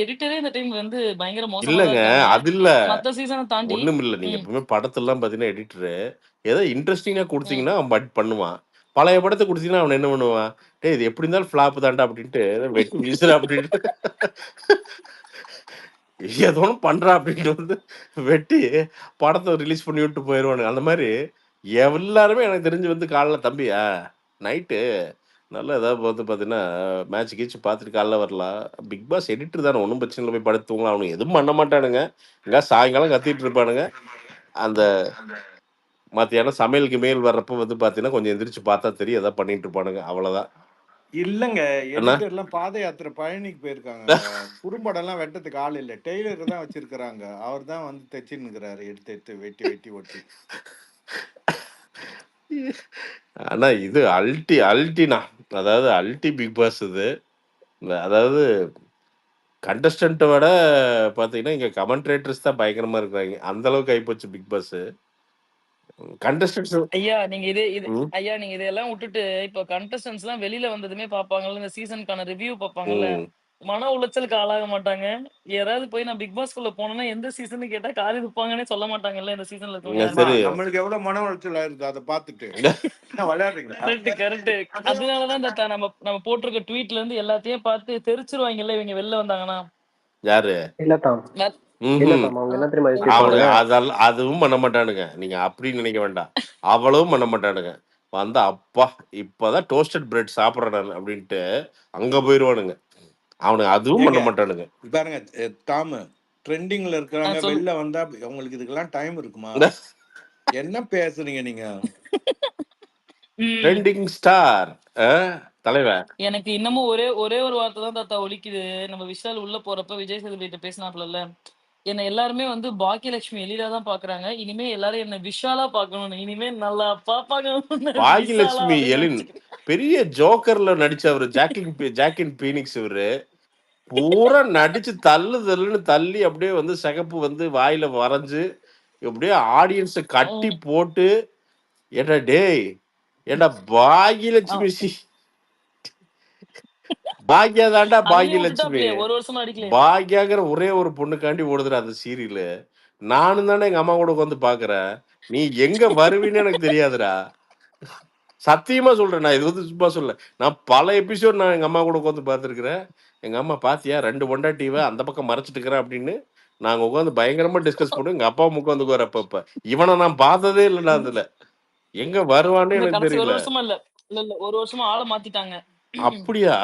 எடிட்டரே இந்த டைம் வந்து பயங்கர மோசமா தான் இல்லங்க. இருக்காங்க. அது இல்ல. மத்த சீசன தாண்டி ஒண்ணுமில்ல. நீங்க ம். எப்பவுமே படத்தெல்லாம் பார்த்தீங்கன்னா, எடிட்டரு ஏதோ இன்ட்ரஸ்டிங்கா ம். குடுத்தீங்கன்னா, அவன் பண்ணுவான். பழைய படத்த குடுத்தீங்கன்னா, அவன் என்ன பண்ணுவான்? "டேய் இது எப்படி இருந்தாலும் ஃப்ளாப் தான்டா" அப்படின்ட்டு வெட்டி வீசுடா அப்படின்ட்டு ஏதோ ஒண்ணு பண்றா அப்படின்ட்டு வந்து வெட்டி படத்த ரிலீஸ் பண்ணி விட்டு போயிருவானுங்க. அந்த மாரி எல்லாருமே எனக்கு தெரிஞ்சு வந்து காலைல தம்பியா நைட்டு நல்லா ஏதாவது வந்து பார்த்தீங்கன்னா, மேட்ச் கீச் பார்த்துட்டு காலைல வரலாம். பிக் பாஸ் எடிட்டர் தானே ஒண்ணும் பிரச்சனை இல்ல. போய் படுத்து தூங்கலாம். அவனுங்க எதுவும் பண்ண மாட்டானுங்க. எங்கேயாவது சாயங்காலம் கத்திட்டு இருப்பானுங்க. அந்த மத்தியானம் சமையலுக்கு மேல் வர்றப்ப வந்து பார்த்தீங்கன்னா, கொஞ்சம் எந்திரிச்சு பார்த்தா தெரியும். ஏதாவது பண்ணிட்டு இருப்பானுங்க. அவ்வளோதான். இல்லங்க. என்ன? எடிட்டர்லாம் பாத யாத்திரை பழனிக்கு போயிருக்காங்கங்க. குறும்படம்லாம் வெட்டத்துக்கு ஆள் இல்ல. டெய்லர் தான் வச்சிருக்கிறாங்க. அவர் தான் வந்து தச்சுன்னுருக்கிறாரு. எடுத்து எடுத்து வெட்டி வெட்டி ஒட்டி. ஆனா இது அல்டினா. அதாவது அல்டி பிக் பாஸ் இது. அதாவது கண்டஸ்டன்ட்ட விட பார்த்தீங்கன்னா, இங்க கமெண்டரேட்டர்ஸ் தான் பயங்கரமா இருக்கிறாய்ங்க. அந்த அளவுக்கு ஆயிப்போச்சு பிக் பாஸ். கண்டஸ்டன்ட்ஸ் ஐயா நீங்க ம். ஐயா நீங்க இதெல்லாம் விட்டுட்டு இப்ப கண்டஸ்டன்ட்ஸ்லாம் வெளியில வந்ததுமே பார்ப்பாங்கல்ல, இந்த சீசனுக்கான ரிவ்யூ பார்ப்பாங்கல்ல. ம். மன உளைச்சலுக்கு ஆளாக மாட்டாங்க. யாராவது போய் நான் பிக் பாஸ்க்குள்ள போனேன்னா, எந்த சீசன்னு கேட்டா காரி துப்பாங்கன்னே சொல்ல மாட்டாங்கல்ல இந்த சீசன்ல இருக்கவங்க அம்மா யாருமே. சரி. நம்மளுக்கு எவ்வளவு மன உளைச்சல் ஆயிருது அத பார்த்துட்டு. என்ன விளையாடுறீங்களா? கரெக்ட். அதனால தான் தாத்தா நம்ம போட்டிருக்க ட்வீட்ல இருந்து எல்லாத்தையும் பார்த்து தெரிச்சிருவாங்கல்ல இவங்க வெளில வந்தாங்கன்னா. யாரு? இல்ல தாம் இல்ல ம்ஹ்ம். தாம் அவங்க என்ன தெரியுமா யோசிப்பாங்க? அவனுங்க அதுவும் பண்ண மாட்டானுங்க. நீங்க அப்படின்னு நினைக்க வேண்டாம். அவ்வளவும் பண்ண மாட்டானுங்க. வந்தா, "அப்பா! இப்பதான் டோஸ்டட் பிரெட் சாப்பிடுறேன் நானு" அப்படின்ட்டு அங்க போயிருவானுங்க. அவனுங்க அதுவும் ஏங்க பண்ண மாட்டானுங்க. பாருங்க டாமு ட்ரெண்டிங்ல இருக்கிறாங்க. சொல்லு. வெளில வந்தா உங்களுக்கு இதுக்கெல்லாம் டைம் இருக்குமா? என்ன பேசுறீங்க நீங்க? ம். ட்ரெண்டிங் ஸ்டார் தலைவன். எனக்கு இன்னமும் ஒரே ஒரே ஒரு வார்த்தை தான் தாத்தா ஒலிக்குது. நம்ம விஷால் உள்ள போறப்ப விஜய் சேதுபதிட்ட பேசினாப்லல்ல. என்ன எல்லாருமே வந்து பாக்கியலட்சுமி எழிலா தான் பார்க்குறாங்க. இனிமே எல்லாரும் என்ன விஷாலா பார்க்கணும்னு. இனிமே நல்லா பார்ப்பாங்க உன்ன விஷாலா பாகியலட்சுமி அப்படின்னு எழின் நினைச்சுக்கிறேன். பெரிய ஜோக்கர்ல நடிச்சவரு. ஜாக்கின் பீனிக்ஸ் இவரு. பூரா நடிச்சு தள்ளு தள்ளுன்னு தள்ளி அப்படியே வந்து சிகப்பு வந்து வாயில வரைஞ்சு, அப்படியே ஆடியன்ஸ கட்டி ம். போட்டு, "ஏன்டா டேய்! ஏன்டா அ பாகியலட்சுமி பாக்யா தான்டா அதுலயும் பாகியலட்சுமி. விட்டுட்டாப்லயே. ஒரு வருஷமா அடிக்கலையே. பாக்யாங்கிற ஒரே ஒரு பொண்ணுக்காண்டி ஓடுதுடா அந்த சீரியலு. நானும் தானே எங்க அம்மா கூட உட்காந்து பார்க்குறேன். நீ எங்க வருவீன்னு எனக்கு தெரியாதுடா. சத்தியமா சொல்றேன். நான் இது வந்து சும்மா சொல்லல. நான் பல எபிசோட் நான் எங்க அம்மா கூட உட்காந்து பார்த்துருக்கிறேன். எங்க அம்மா "பாத்தியா 2 பொண்டாட்டிவ அந்த பக்கம் மறைச்சுட்டு இருக்கிறேன்" அப்படின்னு நாங்க உட்காந்து பயங்கரமா டிஸ்கஸ் பண்ணுவோம். எங்க அப்பாவும் உட்காந்துக்குவாரு அப்பப்ப. இவன நான் பார்த்ததே இல்லடா அதுல. எங்க வருவான்னு இந்த எனக்கு கடைசி தெரியல. ஒரு வருஷமா இல்ல. இல்ல. ஒரு வருஷமா ஆள மாத்திட்டாங்க. அப்படியா?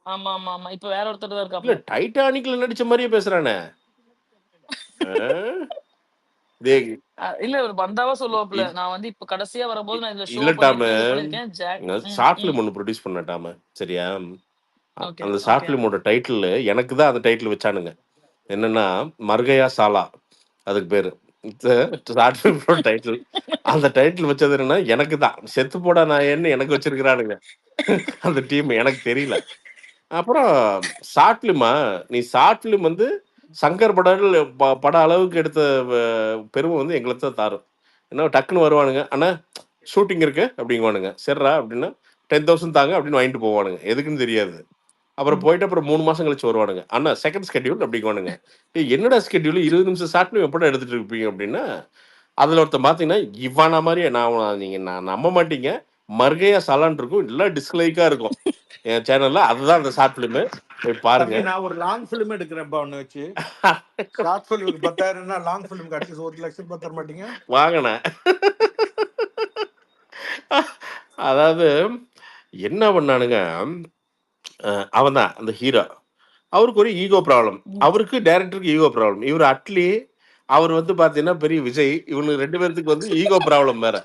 ஆமா. இப்ப வேற ஒருத்தர் தான் இல்ல இருக்காப்ல. டைட்டானிக்ல நடிச்ச மாரியே பேசுறானே. ஆ? டேய் இல்ல இவரு பந்தாவா சொல்லுவாப்ல. இல் நான் வந்து இப்ப கடைசியா இ வரும்போது நான் இதுல ஷோ இல்ல டாமு. பண்ணியிருக்கேன், இது பண்ணியிருக்கேன். ஷார்ட் ம். ஃபிலிம் ஒண்ணு ப்ரொடியூஸ் பண்ணேன் டாமு. சரியா? ஓகே, அந்த ஷார்ட் ஓகே. ஃபிலிமோட டைட்டிலு எனக்கு தான் அந்த டைட்டில் வச்சானுங்க. என்னன்னா, மர்கயா சாலா அதுக்கு பேரு. ஷார்ட் ஃபிலிமோட டைட்டில். அந்த டைட்டில் வச்சது என்னன்னா, எனக்கு தான். செத்து போடா நாயேன்னு எனக்கு வச்சிருக்கிறானுங்க. அந்த டீம் எனக்கு தெரியல. அப்புறம் ஷார்ட் ஃபிலிமா? நீ ஷார்ட் ஃபிலிம் வந்து சங்கர் பட அளவுக்கு எடுத்த வ பெருமை வந்து எங்களுக்கு தான் தாரும். ஏன்னா டக்குன்னு வருவானுங்க. "அண்ணா ஷூட்டிங் இருக்கு" அப்படிங்குவானுங்க. "சரிடா" அப்படின்னா 10,000 தாங்க அப்படின்னு வாங்கிட்டு போவானுங்க. எதுக்குன்னு தெரியாது. அப்புறம் போயிட்டு அப்புறம் 3 மாசம் கழிச்சு வருவானுங்க. "அண்ணா செகண்ட் ஸ்கெட்யூல்" அப்படிங்குவானுங்க. "டேய் என்னடா ஸ்கெட்யூல் 20 நிமிஷம் ஷார்ட் ஃபிலிம் எப்படிடா எடுத்துட்டு இருப்பீங்க?" அப்படின்னா, அதுல ஒருத்தன் பார்த்தீங்கன்னா, இவன மாரியே நான் நம்ப மாட்டீங்க. மர்கையா சலான் இருக்கும். எல்லாம் டிஸ்லைக்கா இருக்கும். என் சேனல்ல. அதுதான் அந்த ஷார்ட் ஃபிலிமு. போய் பாருங்க. தம்பி நான் ஒரு லாங் ஃபிலிம் எடுக்கிறேன்ப்பா ஒண்ணு வச்சு. ஷார்ட் ஃபிலிமுக்கு 10,000ன்னா லாங் ஃபிலிமுக்கு அட்லீஸ்ட் 1,00,000 தர மாட்டீங்க? வாங்கண்ணே. அதாவது என்ன பண்ணானுங்க, அவன் தான் அந்த ஹீரோ. அவருக்கு ஒரு ஈகோ ப்ராப்ளம். ம். அவருக்கு டைரக்டருக்கு ஈகோ ப்ராப்ளம். இவரு அட்லி, அவர் வந்து பார்த்தீங்கன்னா பெரிய விஜய். இவனுங்க 2 பேத்துக்கு வந்து ஈகோ ப்ராப்ளம் வேற.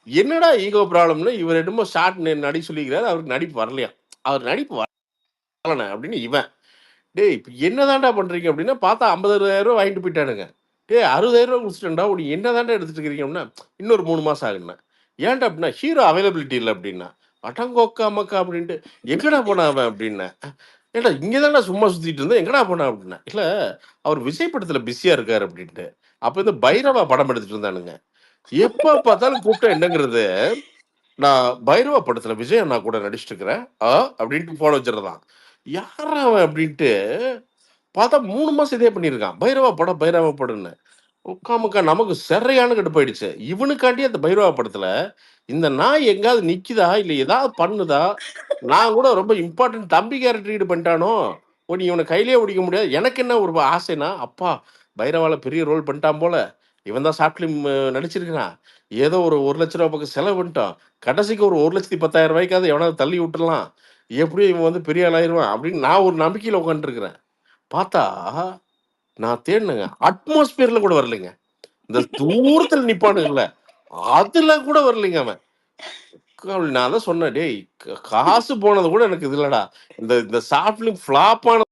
என்னடா ஈகோ ப்ராப்ளம்னு இவர் என்னமோ ஷார்ட் நடிக்க சொல்லிக்கிறாரு. அவருக்கு நடிப்பு வரலையாம். அவர் நடிப்பு வரலண்ணே அப்படின்னு இவன். "டேய் இப்ப என்னதான்டா பண்றீங்க?" அப்படின்னா பார்த்தா ரூ. 50,000 வாங்கிட்டு போயிட்டானுங்க. "டேய் ரூ. 60,000 குடுத்துட்டேன்டா. நீ என்னதான்டா எடுத்துட்டு இருக்கிறீங்க?" அப்படின்னா, "இன்னொரு 3 மாசம் ஆகுன்னேன்." "ஏன்டா?" அப்படின்னா, "ஹீரோ அவைலபிலிட்டி இல்ல" அப்படின்னா. அடங்கொக்கா மக்கா அப்படின்ட்டு, "எங்கடா போனான் அவன்?" அப்படின்னேன். "ஏன்டா இங்க தான்டா சும்மா சுத்திட்டு இருந்தேன். எங்கடா போனான்?" அப்படின்னேன். "இல்ல அவர் விஜய் படத்துல பிஸியா இருக்காரு" அப்படின்ட்டு. அப்ப இந்த பைரவா படம் எடுத்துட்டு இருந்தானுங்க. எப்ப பார்த்தாலும் கூப்பிட்டா என்னங்கிறது, நான் பைரவா படத்துல விஜய் அண்ணா கூட நடிச்சிட்டு இருக்கிறேன் அப்படின்ட்டு போன வச்சிடறான். யாரா அவன் அப்படின்ட்டு பார்த்தா 3 மாசம் இதே பண்ணியிருக்கான். பைரவா படம்னு. உட்காமுக்கா நமக்கு சரியான கடுப்பாயிடுச்சு. இவனுக்காண்டி அந்த பைரவா படத்துல இந்த நாய் எங்காவது நிக்குதா இல்ல ஏதாவது பண்ணுதா? நான் கூட ரொம்ப இம்பார்ட்டன்ட் தம்பி கேரக்டர் ரீடு பண்ணிட்டானோ, ஓ நீ இவனை கையிலேயே பிடிக்க முடியாது. எனக்கு என்ன ஒரு ஆசைனா, அப்பா பைரவால பெரிய ரோல் பண்ணிட்டான் போல. இவன் தான் ஷார்ட் ஃபிலிம் நடிச்சிருக்கிறான். ஏதோ ஒரு 1,00,000 பக்கம் செலவு பண்ணிட்டான். கடைசிக்கு ஒரு 1,10,000 ரூபாய்க்காவது எவனாவது தள்ளி விட்டுறலாம். எப்படியும் இவன் வந்து பெரிய ஆள் ஆயிருவான் அப்படின்னு நான் ஒரு நம்பிக்கையில உட்காந்துருக்கிறேன். பார்த்தா நான் தேடினேங்க. அட்மாஸ்பியர்ல கூட வரலைங்க. இந்த தூரத்துல நிப்பானுங்கல்ல, அதுல கூட வரலைங்க அவன். நான் தான் சொன்னேன், டேய் காசு போனது கூட எனக்கு இது இல்லடா. இந்த ஷார்ட் ஃபிலிம் ஃபிளாப் ஆன